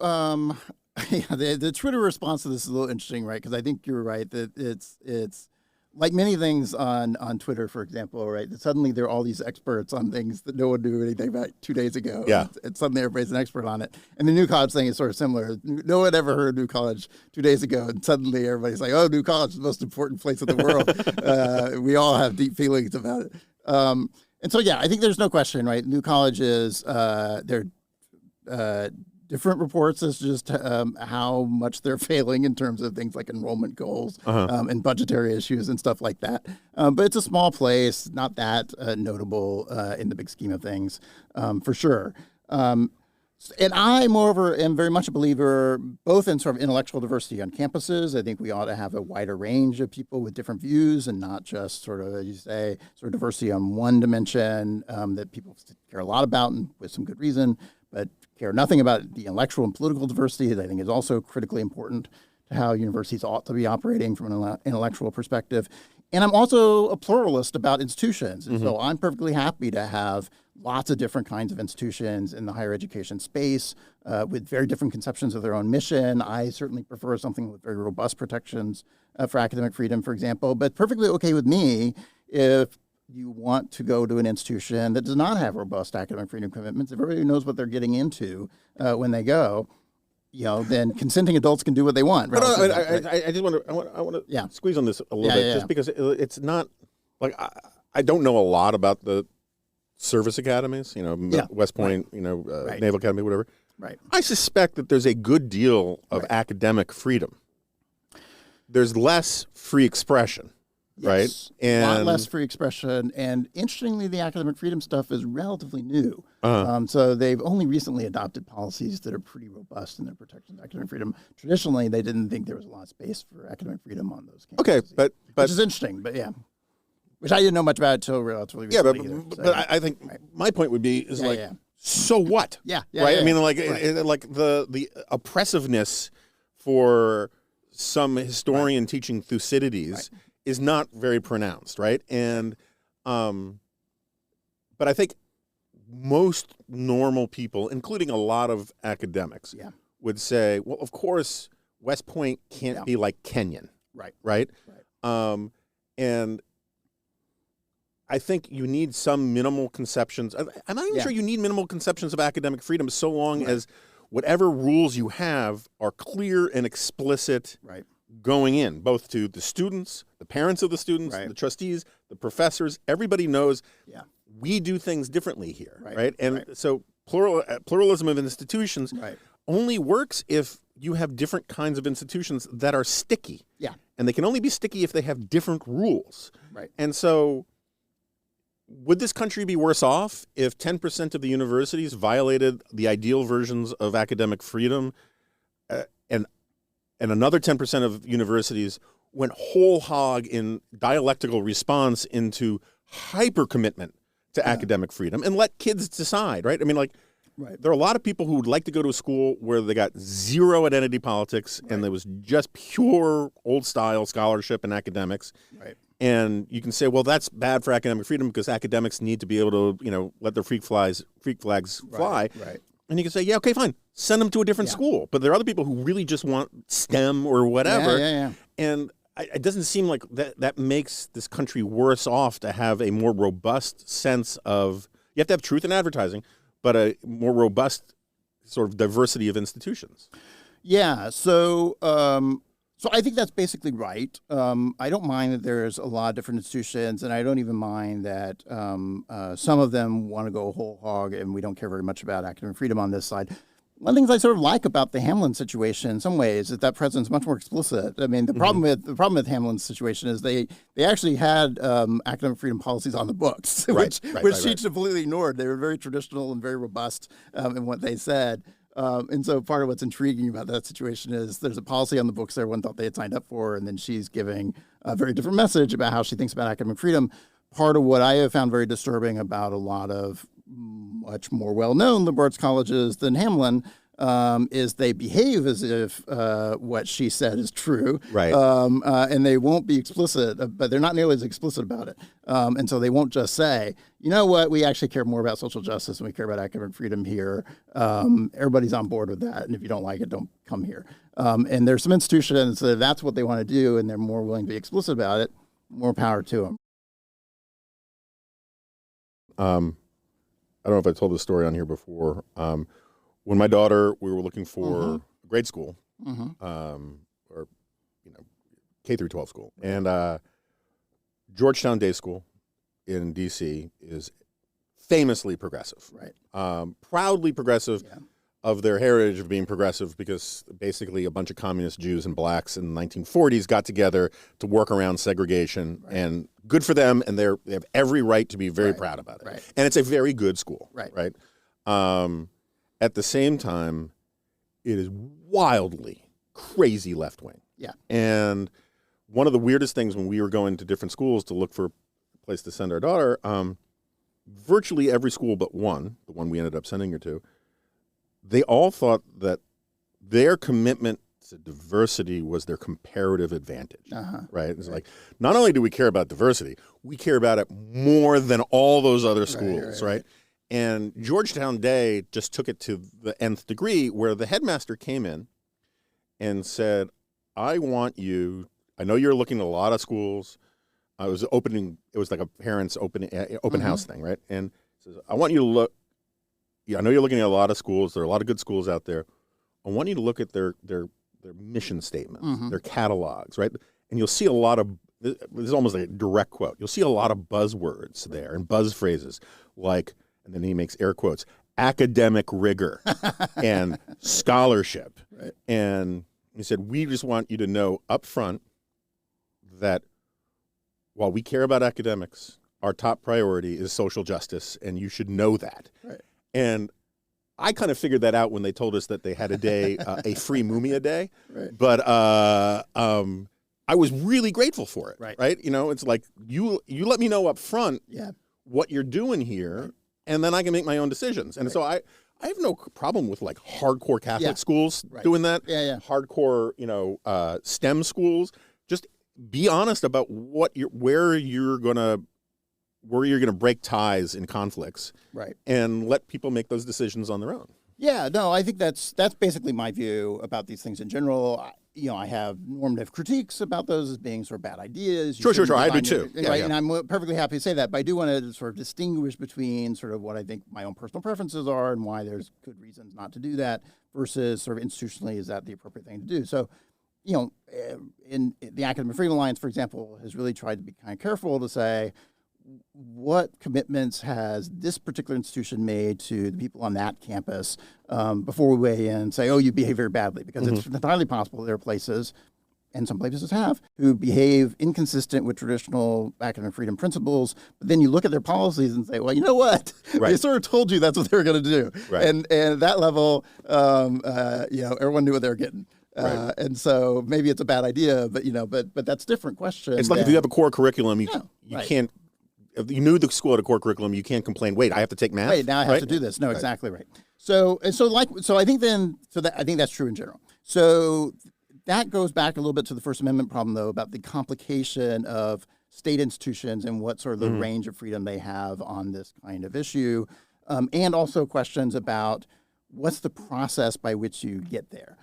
the Twitter response to this is a little interesting, right? Because I think you're right that it's like many things on Twitter, for example, right? Suddenly there are all these experts on things that no one knew anything about 2 days ago. Yeah. And suddenly everybody's an expert on it. And the New College thing is sort of similar. No one ever heard of New College 2 days ago, and suddenly everybody's like, oh, New College is the most important place in the world. We all have deep feelings about it. And so, yeah, I think there's no question, right? New College is, they're different reports as just how much they're failing in terms of things like enrollment goals and budgetary issues and stuff like that. But it's a small place, not that notable in the big scheme of things, for sure. And I, moreover, am very much a believer both in sort of intellectual diversity on campuses. I think we ought to have a wider range of people with different views and not just sort of, as you say, sort of diversity on one dimension that people care a lot about and with some good reason, but care nothing about the intellectual and political diversity that I think is also critically important to how universities ought to be operating from an intellectual perspective. And I'm also a pluralist about institutions. And so I'm perfectly happy to have lots of different kinds of institutions in the higher education space with very different conceptions of their own mission. I certainly prefer something with very robust protections for academic freedom, for example, but perfectly okay with me if you want to go to an institution that does not have robust academic freedom commitments, if everybody knows what they're getting into when they go, then consenting adults can do what they want. But I just want to squeeze on this a little bit, just because it's not like I don't know a lot about the service academies, West Point, Naval Academy, whatever. Right. I suspect that there's a good deal of academic freedom. There's less free expression. Yes, right? And a lot less free expression. And interestingly, the academic freedom stuff is relatively new. So they've only recently adopted policies that are pretty robust in their protection of academic freedom. Traditionally, they didn't think there was a lot of space for academic freedom on those campuses. Okay, but which is interesting, but yeah. Which I didn't know much about until relatively recently. Yeah, but I think my point would be so what? Right? I mean, like the oppressiveness for some historian teaching Thucydides is not very pronounced, right? And, but I think most normal people, including a lot of academics, would say, well, of course, West Point can't be like Kenyon, right? And I think you need some minimal conceptions. I'm not even sure you need minimal conceptions of academic freedom so long as whatever rules you have are clear and explicit going in, both to the students, the parents of the students, the trustees, the professors. Everybody knows we do things differently here, right? And so pluralism of institutions only works if you have different kinds of institutions that are sticky. And they can only be sticky if they have different rules. And so would this country be worse off if 10% of the universities violated the ideal versions of academic freedom and another 10% of universities went whole hog in dialectical response into hyper commitment to academic freedom and let kids decide, right? I mean, there are a lot of people who would like to go to a school where they got zero identity politics and there was just pure old style scholarship and academics. And you can say, well, that's bad for academic freedom because academics need to be able to, let their freak flags fly. And you can say, yeah, okay, fine. Send them to a different school. But there are other people who really just want STEM or whatever. And it doesn't seem like that makes this country worse off to have a more robust sense of, you have to have truth in advertising, but a more robust sort of diversity of institutions. Yeah, so I think that's basically right. I don't mind that there's a lot of different institutions, and I don't even mind that some of them want to go whole hog, and we don't care very much about academic freedom on this side. One of the things I sort of like about the Hamlin situation in some ways is that president's much more explicit. I mean, the problem with Hamlin's situation is they actually had academic freedom policies on the books, which she completely ignored. They were very traditional and very robust in what they said. And so part of what's intriguing about that situation is there's a policy on the books everyone thought they had signed up for, and then she's giving a very different message about how she thinks about academic freedom. Part of what I have found very disturbing about a lot of much more well-known liberal arts colleges than Hamlin is they behave as if what she said is true, and they won't be explicit, but they're not nearly as explicit about it. And so they won't just say, you know what, we actually care more about social justice and we care about academic freedom here. Everybody's on board with that, and if you don't like it, don't come here. And there's some institutions that that's what they want to do, and they're more willing to be explicit about it. More power to them. I don't know if I told this story on here before. When my daughter, we were looking for grade school, or K through 12 school, and Georgetown Day School in D.C. is famously progressive, Right. Proudly progressive. Yeah. Of their heritage of being progressive, because basically a bunch of communist Jews and blacks in the 1940s got together to work around segregation, and good for them, and they have every right to be very proud about it. Right. And it's a very good school. Right. At the same time, it is wildly crazy left-wing. Yeah. And one of the weirdest things when we were going to different schools to look for a place to send our daughter, virtually every school but one, the one we ended up sending her to, they all thought that their commitment to diversity was their comparative advantage, right? It's like, not only do we care about diversity, we care about it more than all those other schools, right? And Georgetown Day just took it to the nth degree, where the headmaster came in and said, I want you, I know you're looking at a lot of schools. It was like a parents' open house thing, right? And says, I want you to look. Yeah, I know you're looking at a lot of schools. There are a lot of good schools out there. I want you to look at their mission statements, their catalogs, right? And you'll see a lot of, this is almost like a direct quote, you'll see a lot of buzzwords there and buzz phrases like, and then he makes air quotes, academic rigor and scholarship. Right. And he said, we just want you to know up front that while we care about academics, our top priority is social justice, and you should know that. Right. And I kind of figured that out when they told us that they had a day, a free Mumia day. Right. But I was really grateful for it. Right. It's like you let me know up front what you're doing here, and then I can make my own decisions. And so I have no problem with like hardcore Catholic schools doing that. Yeah. Hardcore, STEM schools. Just be honest about where you're gonna break ties in conflicts, right? And let people make those decisions on their own. Yeah, no, I think that's basically my view about these things in general. I have normative critiques about those as being sort of bad ideas. Sure. I do too. Right, and I'm perfectly happy to say that. But I do want to sort of distinguish between sort of what I think my own personal preferences are and why there's good reasons not to do that versus sort of institutionally, is that the appropriate thing to do? So, in the Academic Freedom Alliance, for example, has really tried to be kind of careful to say, what commitments has this particular institution made to the people on that campus before we weigh in and say, oh, you behave very badly? Because it's entirely possible there are places, and some places have, who behave inconsistent with traditional academic freedom principles. But then you look at their policies and say, well, you know what? Right. They sort of told you that's what they were going to do. Right. And at that level, everyone knew what they were getting. Right. And so maybe it's a bad idea, but that's a different question. It's like if you have a core curriculum, you can't. If you knew the school had a core curriculum, you can't complain. Wait, I have to take math. Wait, now I have to do this. No, exactly right. So I think that's true in general. So that goes back a little bit to the First Amendment problem, though, about the complication of state institutions and what sort of the range of freedom they have on this kind of issue, and also questions about what's the process by which you get there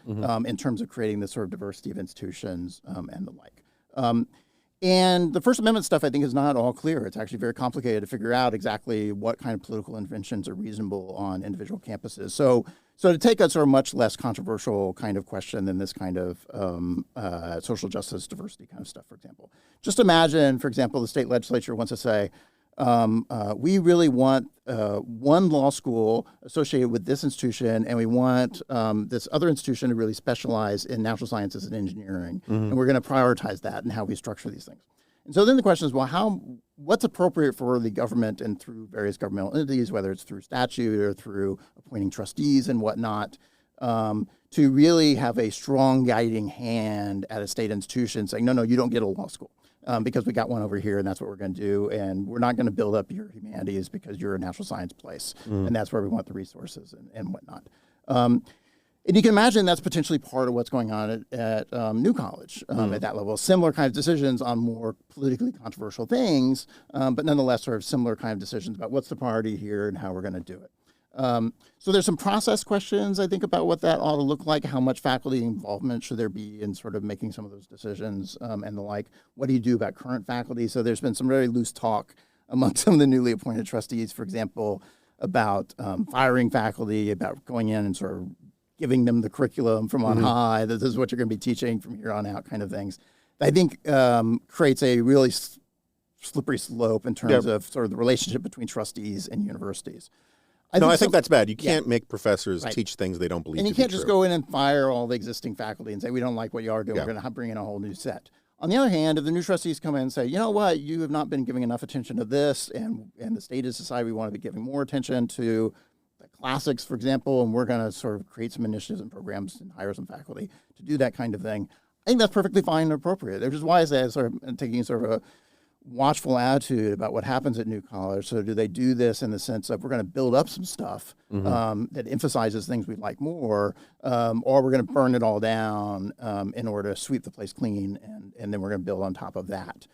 in terms of creating this sort of diversity of institutions and the like. And the First Amendment stuff, I think, is not all clear. It's actually very complicated to figure out exactly what kind of political interventions are reasonable on individual campuses. So to take a sort of much less controversial kind of question than this kind of social justice diversity kind of stuff, for example. Just imagine, for example, the state legislature wants to say, we really want one law school associated with this institution, and we want this other institution to really specialize in natural sciences and engineering, and we're going to prioritize that and how we structure these things. And so then the question is, well, what's appropriate for the government and through various governmental entities, whether it's through statute or through appointing trustees and whatnot, to really have a strong guiding hand at a state institution saying, no, you don't get a law school. Because we got one over here, and that's what we're going to do. And we're not going to build up your humanities because you're a natural science place, and that's where we want the resources and whatnot. And you can imagine that's potentially part of what's going on at New College at that level. Similar kind of decisions on more politically controversial things, but nonetheless sort of similar kind of decisions about what's the priority here and how we're going to do it. So there's some process questions, I think, about what that ought to look like. How much faculty involvement should there be in sort of making some of those decisions and the like? What do you do about current faculty? So there's been some very loose talk among some of the newly appointed trustees, for example, about firing faculty, about going in and sort of giving them the curriculum from on high. This is what you're going to be teaching from here on out, kind of things. I think creates a really slippery slope in terms of sort of the relationship between trustees and universities. I think that's bad. You can't make professors teach things they don't believe. And you can't just go in and fire all the existing faculty and say, we don't like what you are doing. We're going to bring in a whole new set. On the other hand, if the new trustees come in and say, you know what, you have not been giving enough attention to this, and the state has decided we want to be giving more attention to the classics, for example, and we're going to sort of create some initiatives and programs and hire some faculty to do that kind of thing, I think that's perfectly fine and appropriate. Which is why I say sort of taking sort of a watchful attitude about what happens at New College. So do they do this in the sense of we're going to build up some stuff that emphasizes things we like more, or we're going to burn it all down in order to sweep the place clean, and then we're going to build on top of that.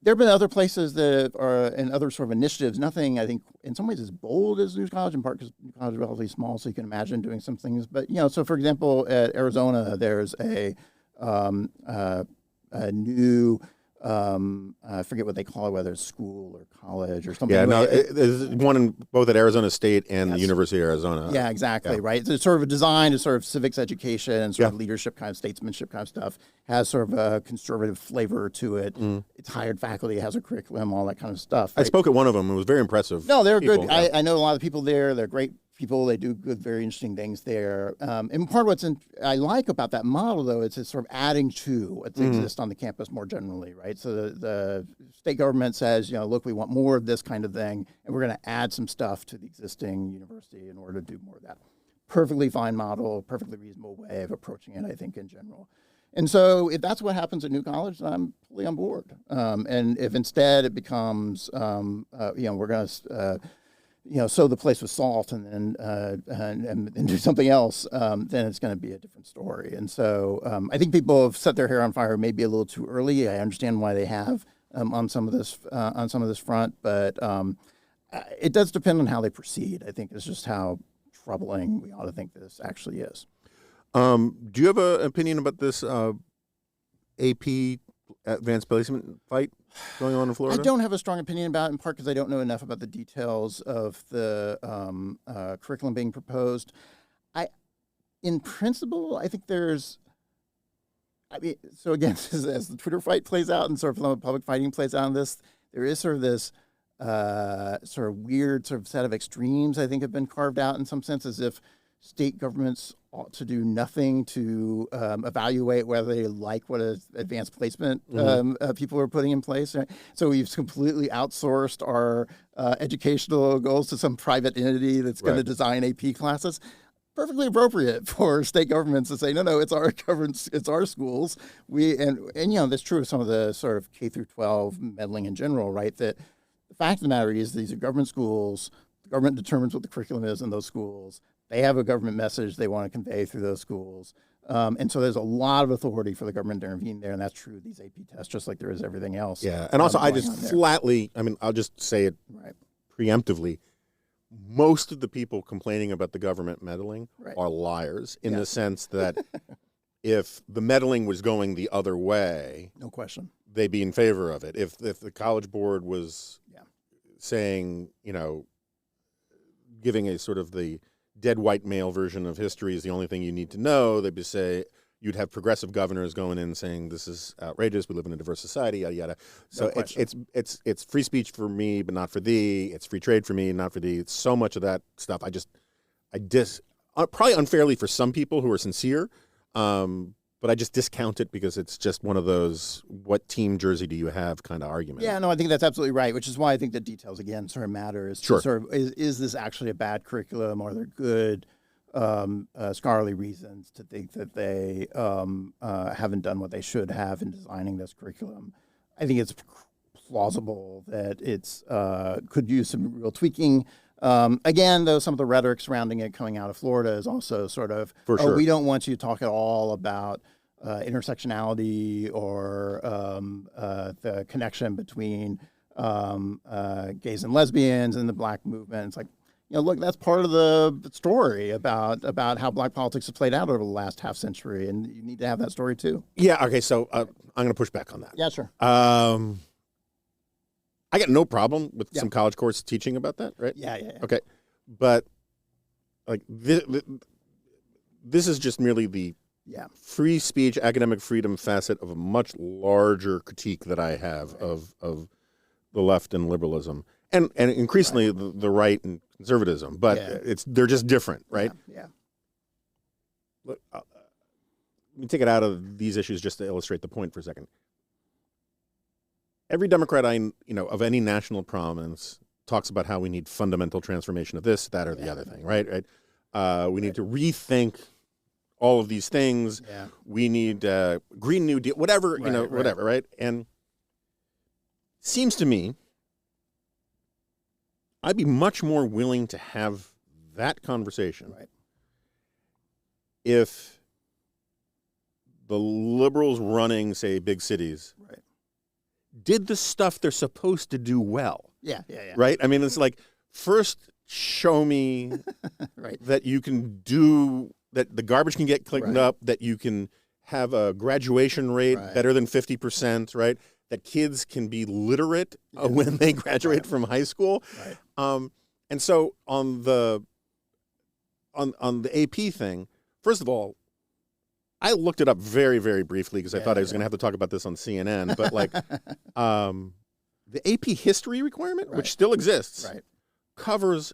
There have been other places that are in other sort of initiatives, nothing I think in some ways as bold as New College, in part because New College is relatively small, so you can imagine doing some things. But, so for example, at Arizona, there's a new I forget what they call it, whether it's school or college or something. Yeah, there's one in both at Arizona State and the University of Arizona. Yeah, exactly, right? So it's sort of a design to sort of civics education and sort of leadership kind of statesmanship kind of stuff. Has sort of a conservative flavor to it. It's hired faculty, has a curriculum, all that kind of stuff. Right? I spoke at one of them. It was very impressive. No, they're good. I know a lot of people there. They're great people. They do good, very interesting things there. And part of I like about that model, though, is it's sort of adding to what exists on the campus more generally, right? So the state government says, look, we want more of this kind of thing, and we're going to add some stuff to the existing university in order to do more of that. Perfectly fine model, perfectly reasonable way of approaching it, I think, in general. And so if that's what happens at New College, then I'm fully on board. And if instead it becomes, we're going to sow the place with salt and do something else, then it's going to be a different story. And so I think people have set their hair on fire maybe a little too early. I understand why they have on some of this front, but it does depend on how they proceed. I think it's just how troubling we ought to think this actually is. Do you have an opinion about this AP advanced placement fight going on in Florida? I don't have a strong opinion about it, in part because I don't know enough about the details of the curriculum being proposed. In principle, I think so again, as the Twitter fight plays out and sort of the public fighting plays out on this, there is sort of this sort of weird sort of set of extremes I think have been carved out in some sense, as if state governments ought to do nothing to evaluate whether they like what advanced placement people are putting in place. Right? So we've completely outsourced our educational goals to some private entity that's going to design AP classes. Perfectly appropriate for state governments to say, no, it's our governments, it's our schools. And that's true of some of the sort of K through 12 meddling in general, right? That the fact of the matter is these are government schools. The government determines what the curriculum is in those schools. They have a government message they want to convey through those schools. And so there's a lot of authority for the government to intervene there, and that's true of these AP tests, just like there is everything else. Yeah, and also I just flatly, I'll just say it preemptively, most of the people complaining about the government meddling are liars in the sense that if the meddling was going the other way, no question, they'd be in favor of it. If the College Board was saying, giving a sort of the dead white male version of history is the only thing you need to know, they'd say you'd have progressive governors going in saying this is outrageous. We live in a diverse society, yada yada. So it's free speech for me, but not for thee. It's free trade for me, not for thee. It's so much of that stuff. Probably unfairly for some people who are sincere, but I just discount it because it's just one of those what team jersey do you have kind of argument. Yeah, no, I think that's absolutely right, which is why I think the details, again, sort of matter. Is this actually a bad curriculum? Are there good scholarly reasons to think that they haven't done what they should have in designing this curriculum? I think it's plausible that it's could use some real tweaking. Again, though, some of the rhetoric surrounding it coming out of Florida is also sort of, we don't want you to talk at all about intersectionality or the connection between gays and lesbians and the Black movement. It's like, look, that's part of the story about how black politics has played out over the last half century, and you need to have that story too. Yeah. Okay. So I'm going to push back on that. Yeah, sure. I got no problem with some college courses teaching about that, right? Yeah. Okay, but like this is just merely the free speech, academic freedom facet of a much larger critique that I have of the left and liberalism, and increasingly the right and conservatism. But they're just different, right? Yeah. Look, let me take it out of these issues just to illustrate the point for a second. Every Democrat of any national prominence talks about how we need fundamental transformation of this, that, or the other thing, right? We need to rethink all of these things. Yeah. We need Green New Deal, whatever, whatever, right? And seems to me, I'd be much more willing to have that conversation if the liberals running, say, big cities did the stuff they're supposed to do well. Yeah. Right? I mean, it's like, first show me that you can do, that the garbage can get cleaned up, that you can have a graduation rate better than 50%, right? That kids can be literate when they graduate from high school. Right. And so on the AP thing, first of all, I looked it up very, very briefly because I thought I was going to have to talk about this on CNN. But like the AP history requirement, which still exists, covers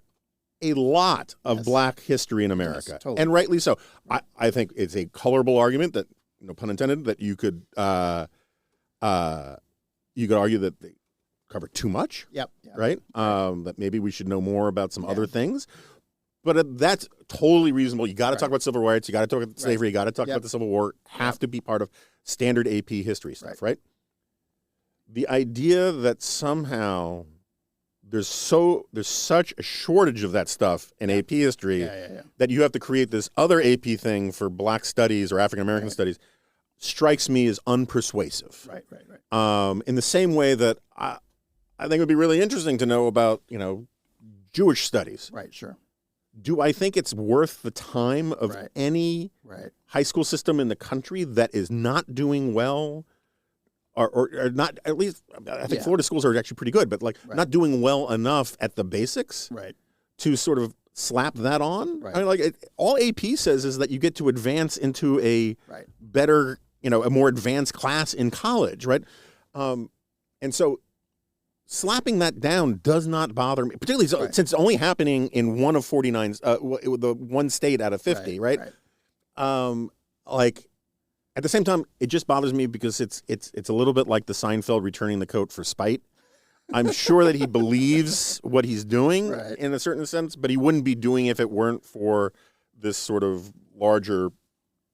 a lot of black history in America. Yes, totally. And rightly so. I think it's a colorable argument that, no pun intended, that you could argue that they cover too much. Yep. Right? That maybe we should know more about some other things. But that's totally reasonable. You got to talk about civil rights. You got to talk about slavery. You got to talk about the Civil War. Have to be part of standard AP history stuff, right? The idea that somehow there's such a shortage of that stuff in AP history that you have to create this other AP thing for black studies or African American studies strikes me as unpersuasive. Right. In the same way that I think it would be really interesting to know about, Jewish studies. Right, sure. Do I think it's worth the time of any high school system in the country that is not doing well, or not, at least, I think Florida schools are actually pretty good, but not doing well enough at the basics to sort of slap that on? I mean, all AP says is that you get to advance into a better, a more advanced class in college, right? And so slapping that down does not bother me, particularly since it's only happening in one of 49, the one state out of 50, right? At the same time, it just bothers me because it's a little bit like the Seinfeld returning the coat for spite. I'm sure that he believes what he's doing in a certain sense, but he wouldn't be doing it if it weren't for this sort of larger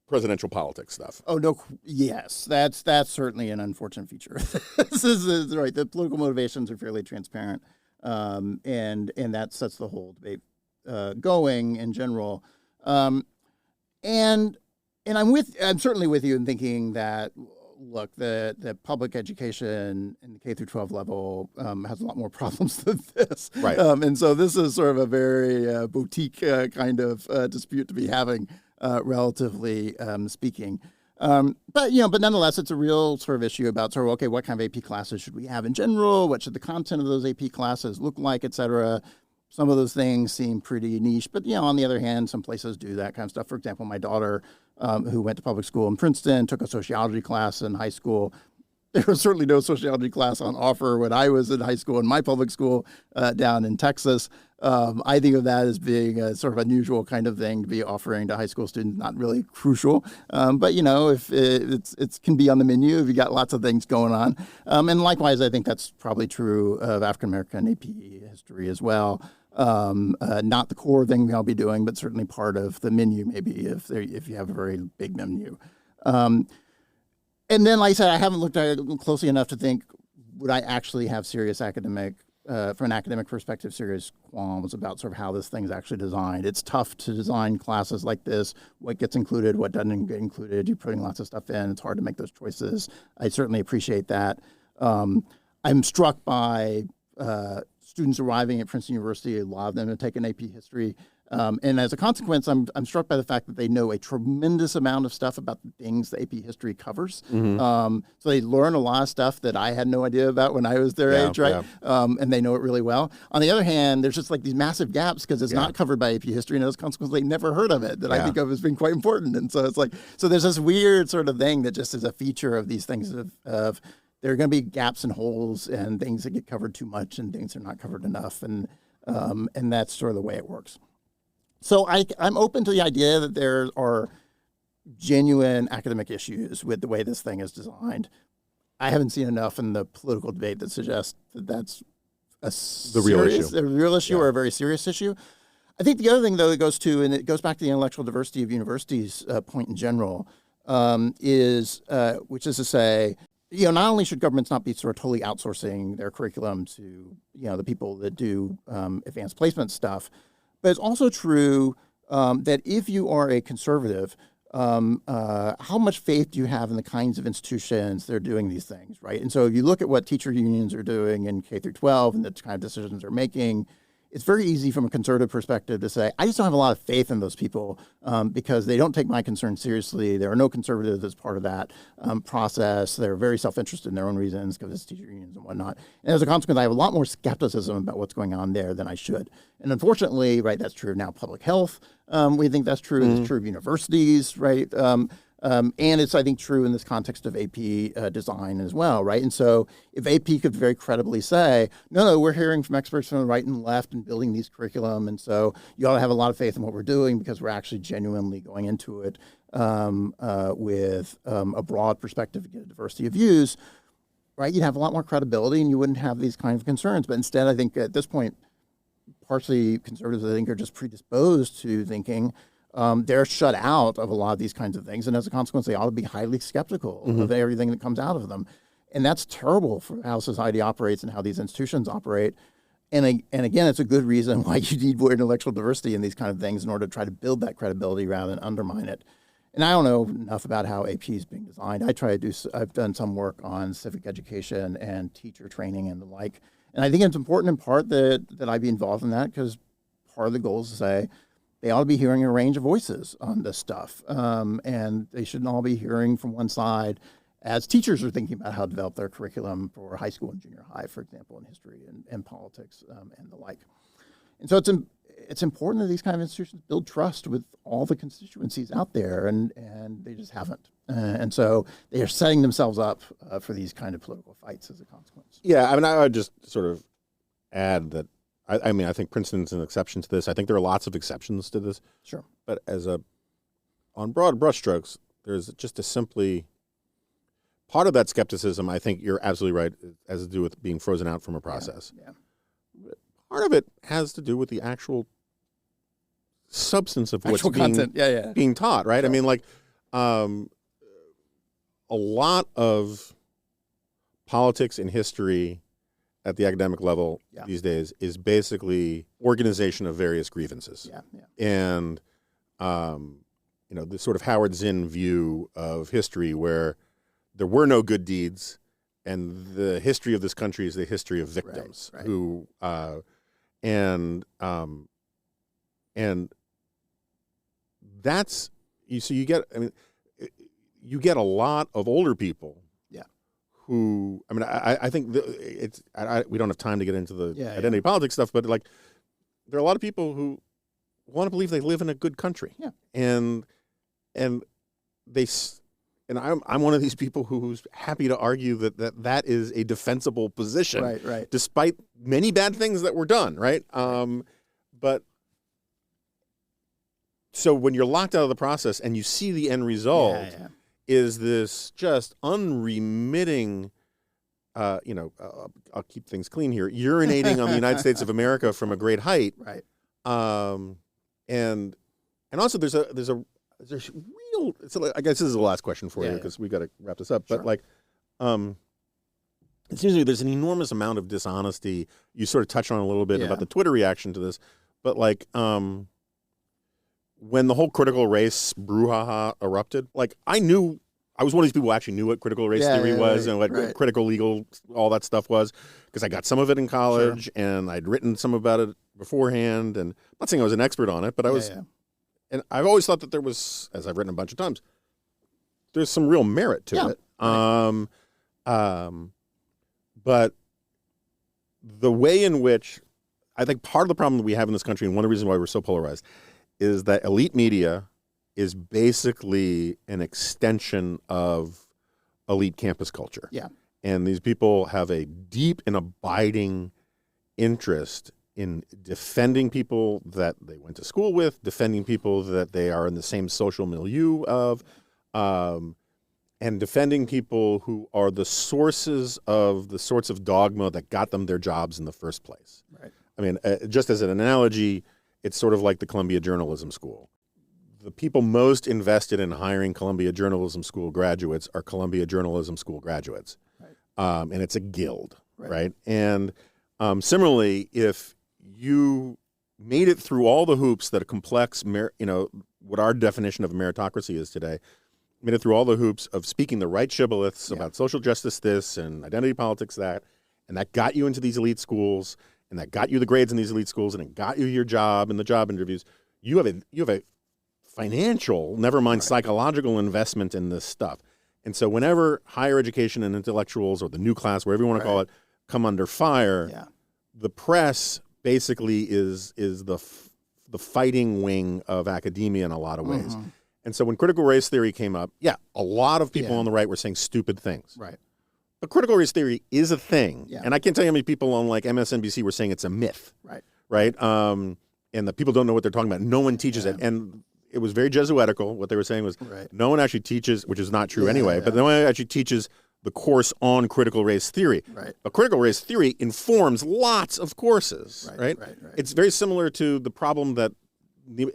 presidential politics stuff. Oh no, yes, that's certainly an unfortunate feature. This is right. The political motivations are fairly transparent, and that sets the whole debate going in general. And I'm certainly with you in thinking that, look, the public education in the K through 12 level has a lot more problems than this. Right. And so this is sort of a very boutique kind of dispute to be having, relatively speaking. But nonetheless, it's a real sort of issue about okay, what kind of AP classes should we have in general? What should the content of those AP classes look like, et cetera? Some of those things seem pretty niche, but on the other hand, some places do that kind of stuff. For example, my daughter, who went to public school in Princeton, took a sociology class in high school. There was certainly no sociology class on offer when I was in high school in my public school down in Texas. I think of that as being a sort of unusual kind of thing to be offering to high school students, not really crucial. But, if it can be on the menu if you got lots of things going on. And likewise, I think that's probably true of African-American AP history as well. Not the core thing I'll be doing, but certainly part of the menu, maybe if you have a very big menu. And then, like I said, I haven't looked at it closely enough to think, would I actually have serious academic, from an academic perspective, serious qualms about sort of how this thing's actually designed. It's tough to design classes like this, what gets included, what doesn't get included. You're putting lots of stuff in. It's hard to make those choices. I certainly appreciate that. I'm struck by students arriving at Princeton University, a lot of them have taken AP history. And as a consequence, I'm struck by the fact that they know a tremendous amount of stuff about the things that AP history covers. So they learn a lot of stuff that I had no idea about when I was their age, right? And they know it really well. On the other hand, there's just like these massive gaps because it's not covered by AP history, and as a consequence, they never heard of it that I think of as being quite important. And so it's like, so there's this weird sort of thing that just is a feature of these things of there are going to be gaps and holes and things that get covered too much and things that are not covered enough, and that's sort of the way it works. So I'm open to the idea that there are genuine academic issues with the way this thing is designed. I haven't seen enough in the political debate that suggests that that's a real issue or a very serious issue. I think the other thing, though, it goes to, and it goes back to the intellectual diversity of universities point in general, which is to say, not only should governments not be sort of totally outsourcing their curriculum to, the people that do advanced placement stuff, but it's also true that if you are a conservative, how much faith do you have in the kinds of institutions that are doing these things, right? And so if you look at what teacher unions are doing in K through 12 and the kind of decisions they're making, it's very easy from a conservative perspective to say, I just don't have a lot of faith in those people because they don't take my concerns seriously. There are no conservatives as part of that process. They're very self-interested in their own reasons because it's teacher unions and whatnot. And as a consequence, I have a lot more skepticism about what's going on there than I should. And unfortunately, right, that's true of now public health. We think that's true. It's true of universities, right? And it's, I think, true in this context of AP design as well, right? And so if AP could very credibly say, no, we're hearing from experts from the right and left and building these curriculum, and so you ought to have a lot of faith in what we're doing because we're actually genuinely going into it with a broad perspective to get a diversity of views, right? You'd have a lot more credibility and you wouldn't have these kinds of concerns. But instead, I think at this point, partially conservatives, I think, are just predisposed to thinking they're shut out of a lot of these kinds of things. And as a consequence, they ought to be highly skeptical of everything that comes out of them. And that's terrible for how society operates and how these institutions operate. And again, it's a good reason why you need more intellectual diversity in these kind of things in order to try to build that credibility rather than undermine it. And I don't know enough about how AP is being designed. I've done some work on civic education and teacher training and the like. And I think it's important in part that I be involved in that because part of the goal is to say, they ought to be hearing a range of voices on this stuff. And they shouldn't all be hearing from one side as teachers are thinking about how to develop their curriculum for high school and junior high, for example, in history and politics and the like. And so it's important that these kind of institutions build trust with all the constituencies out there, and they just haven't. And so they are setting themselves up for these kind of political fights as a consequence. Yeah, I mean, I would just sort of add that I mean, I think Princeton's an exception to this. I think there are lots of exceptions to this. Sure. But on broad brushstrokes, there's just a simply part of that skepticism. I think you're absolutely right. It has to do with being frozen out from a process. Yeah. Part of it has to do with the actual substance of what's being taught, right? Yeah. I mean, like a lot of politics and history at the academic level these days is basically organization of various grievances. And, the sort of Howard Zinn view of history where there were no good deeds and the history of this country is the history of victims who, and that's, you get a lot of older people who, I mean, I think we don't have time to get into the identity politics stuff, but like there are a lot of people who want to believe they live in a good country, and I'm one of these people who's happy to argue that is a defensible position, right, despite many bad things that were done, right? But so when you're locked out of the process and you see the end result. Is this just unremitting, I'll keep things clean here, urinating on the United States of America from a great height. Right. And also there's a real, I guess this is the last question for you because we got to wrap this up. Sure. But it seems to me there's an enormous amount of dishonesty. You sort of touched on a little bit about the Twitter reaction to this, but when the whole critical race brouhaha erupted, like I knew I was one of these people who actually knew what critical race theory was and what critical legal, all that stuff was, because I got some of it in college and I'd written some about it beforehand. And I'm not saying I was an expert on it, but I was, and I've always thought that there was, as I've written a bunch of times, there's some real merit to it. But the way in which I think part of the problem that we have in this country, and one of the reasons why we're so polarized, is that elite media is basically an extension of elite campus culture. Yeah. And these people have a deep and abiding interest in defending people that they went to school with, defending people that they are in the same social milieu of, and defending people who are the sources of the sorts of dogma that got them their jobs in the first place. Right. I mean, just as an analogy, it's sort of like the Columbia Journalism School. The people most invested in hiring Columbia Journalism School graduates are Columbia Journalism School graduates. Right. And it's a guild, right? And similarly, if you made it through all the hoops that a complex, what our definition of meritocracy is today, made it through all the hoops of speaking the right shibboleths about social justice this and identity politics that, and that got you into these elite schools, and that got you the grades in these elite schools, and it got you your job in the job interviews, you have a financial, never mind psychological investment in this stuff. And so whenever higher education and intellectuals, or the new class, whatever you want to call it, come under fire, the press basically is the fighting wing of academia in a lot of ways. And so when critical race theory came up, a lot of people on the right were saying stupid things. Right. But critical race theory is a thing. Yeah. And I can't tell you how many people on like MSNBC were saying it's a myth. Right. Right. And the people don't know what they're talking about. No one teaches it. And it was very Jesuitical. What they were saying was no one actually teaches, which is not true anyway, but no one actually teaches the course on critical race theory. Right. But critical race theory informs lots of courses. Right. It's very similar to the problem that the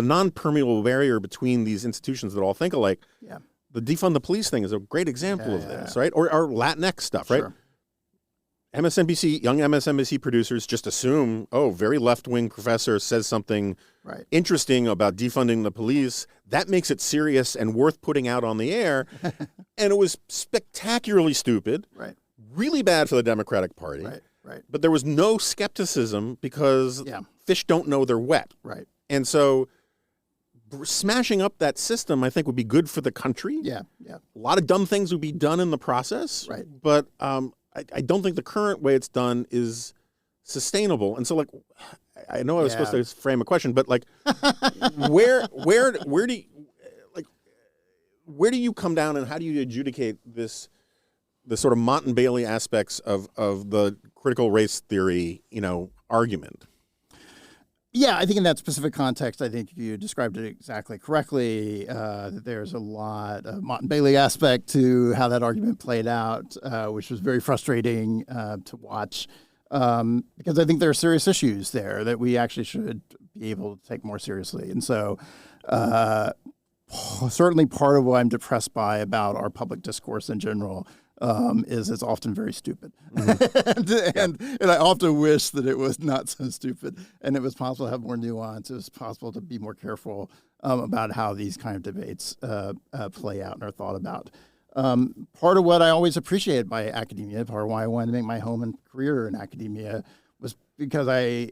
non-permeable barrier between these institutions that all think alike. Yeah. The defund the police thing is a great example of this, right? Or Latinx stuff, right? MSNBC, young MSNBC producers just assume, very left-wing professor says something interesting about defunding the police. That makes it serious and worth putting out on the air. And it was spectacularly stupid, really bad for the Democratic Party. But there was no skepticism because fish don't know they're wet. And so smashing up that system, I think, would be good for the country. A lot of dumb things would be done in the process. But I don't think the current way it's done is sustainable. And so, like, I know I was supposed to frame a question, but like, where do you come down, and how do you adjudicate the sort of Mott and Bailey aspects of the critical race theory, argument? Yeah, I think in that specific context, I think you described it exactly correctly. That there's a lot of Mott and Bailey aspect to how that argument played out, which was very frustrating to watch, because I think there are serious issues there that we actually should be able to take more seriously. And so certainly part of what I'm depressed by about our public discourse in general is it's often very stupid. And I often wish that it was not so stupid and it was possible to have more nuance. It was possible to be more careful about how these kind of debates play out and are thought about. Part of what I always appreciated by academia, part of why I wanted to make my home and career in academia, was because I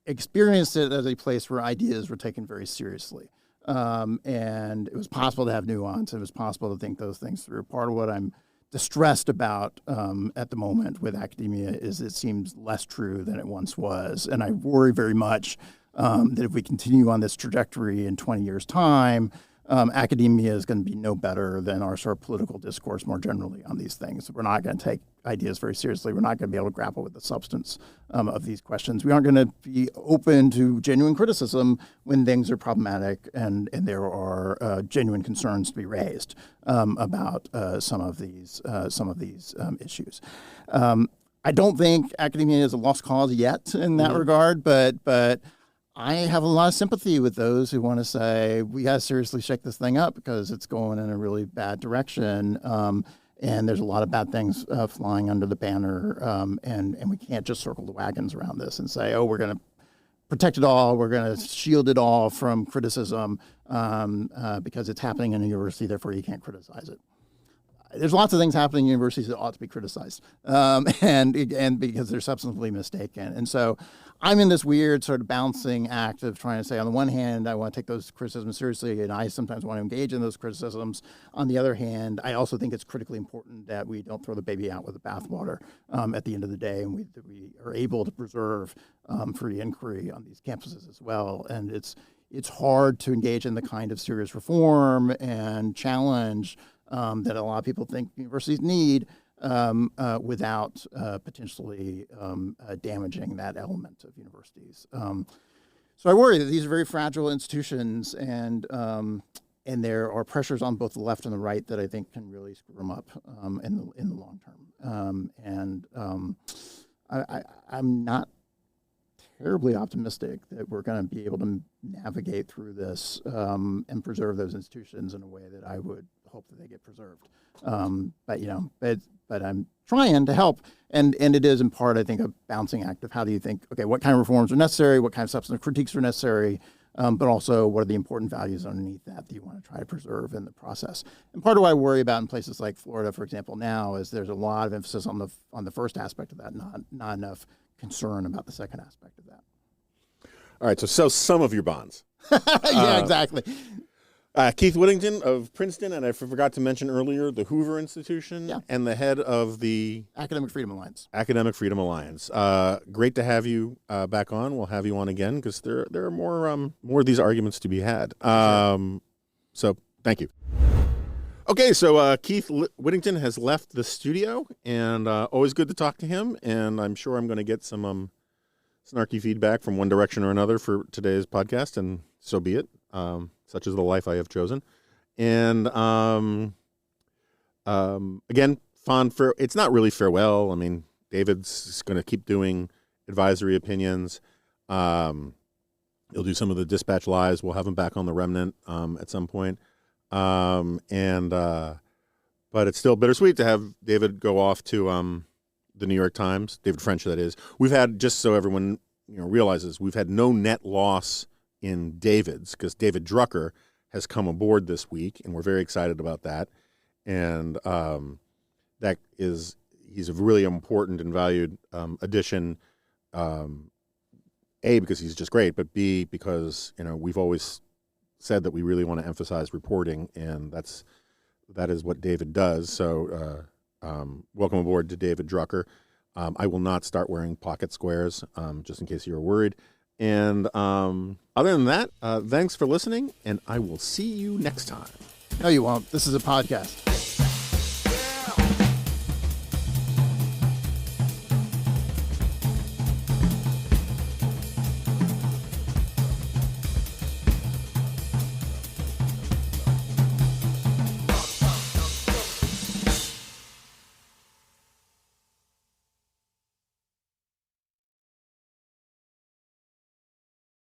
experienced it as a place where ideas were taken very seriously. And it was possible to have nuance. It was possible to think those things through. Part of what I'm distressed about at the moment with academia is it seems less true than it once was. And I worry very much that if we continue on this trajectory in 20 years' time, academia is going to be no better than our sort of political discourse more generally on these things. We're not going to take ideas very seriously. We're not going to be able to grapple with the substance of these questions. We aren't going to be open to genuine criticism when things are problematic and there are genuine concerns to be raised about some of these issues. I don't think academia is a lost cause yet in that regard, but I have a lot of sympathy with those who want to say we got to seriously shake this thing up because it's going in a really bad direction, and there's a lot of bad things flying under the banner, and we can't just circle the wagons around this and say, oh, we're going to protect it all. We're going to shield it all from criticism because it's happening in a university, therefore you can't criticize it. There's lots of things happening in universities that ought to be criticized, and because they're substantively mistaken. And so I'm in this weird sort of balancing act of trying to say, on the one hand, I want to take those criticisms seriously, and I sometimes want to engage in those criticisms. On the other hand, I also think it's critically important that we don't throw the baby out with the bathwater at the end of the day, and we are able to preserve free inquiry on these campuses as well. And it's hard to engage in the kind of serious reform and challenge that a lot of people think universities need without potentially damaging that element of universities. So I worry that these are very fragile institutions, and there are pressures on both the left and the right that I think can really screw them up in the long term. I'm not terribly optimistic that we're going to be able to navigate through this and preserve those institutions in a way that I would hope that they get preserved. But I'm trying to help, and it is in part, I think, a balancing act of how do you think, okay, what kind of reforms are necessary, what kind of substantive critiques are necessary, but also what are the important values underneath that you want to try to preserve in the process. And part of what I worry about in places like Florida, for example, now is there's a lot of emphasis on the first aspect of that, not enough concern about the second aspect of that. All right, so sell some of your bonds. Yeah, exactly. Keith Whittington of Princeton, and I forgot to mention earlier, the Hoover Institution, and the head of the Academic Freedom Alliance. Great to have you back on. We'll have you on again because there are more of these arguments to be had. So thank you. Okay, so Keith Whittington has left the studio, and always good to talk to him. And I'm sure I'm going to get some snarky feedback from one direction or another for today's podcast, and so be it. Such is the life I have chosen. And again, it's not really farewell. I mean, David's going to keep doing advisory opinions. He'll do some of the Dispatch Lives. We'll have him back on the Remnant at some point. But it's still bittersweet to have David go off to the New York Times, David French, that is. We've had, just so everyone realizes, we've had no net loss in David's, because David Drucker has come aboard this week, and we're very excited about that. And he's a really important and valued addition. A, because he's just great, but B, because we've always said that we really want to emphasize reporting, and that is what David does. So welcome aboard to David Drucker. I will not start wearing pocket squares, just in case you were worried. And other than that, thanks for listening, and I will see you next time. No, you won't. This is a podcast.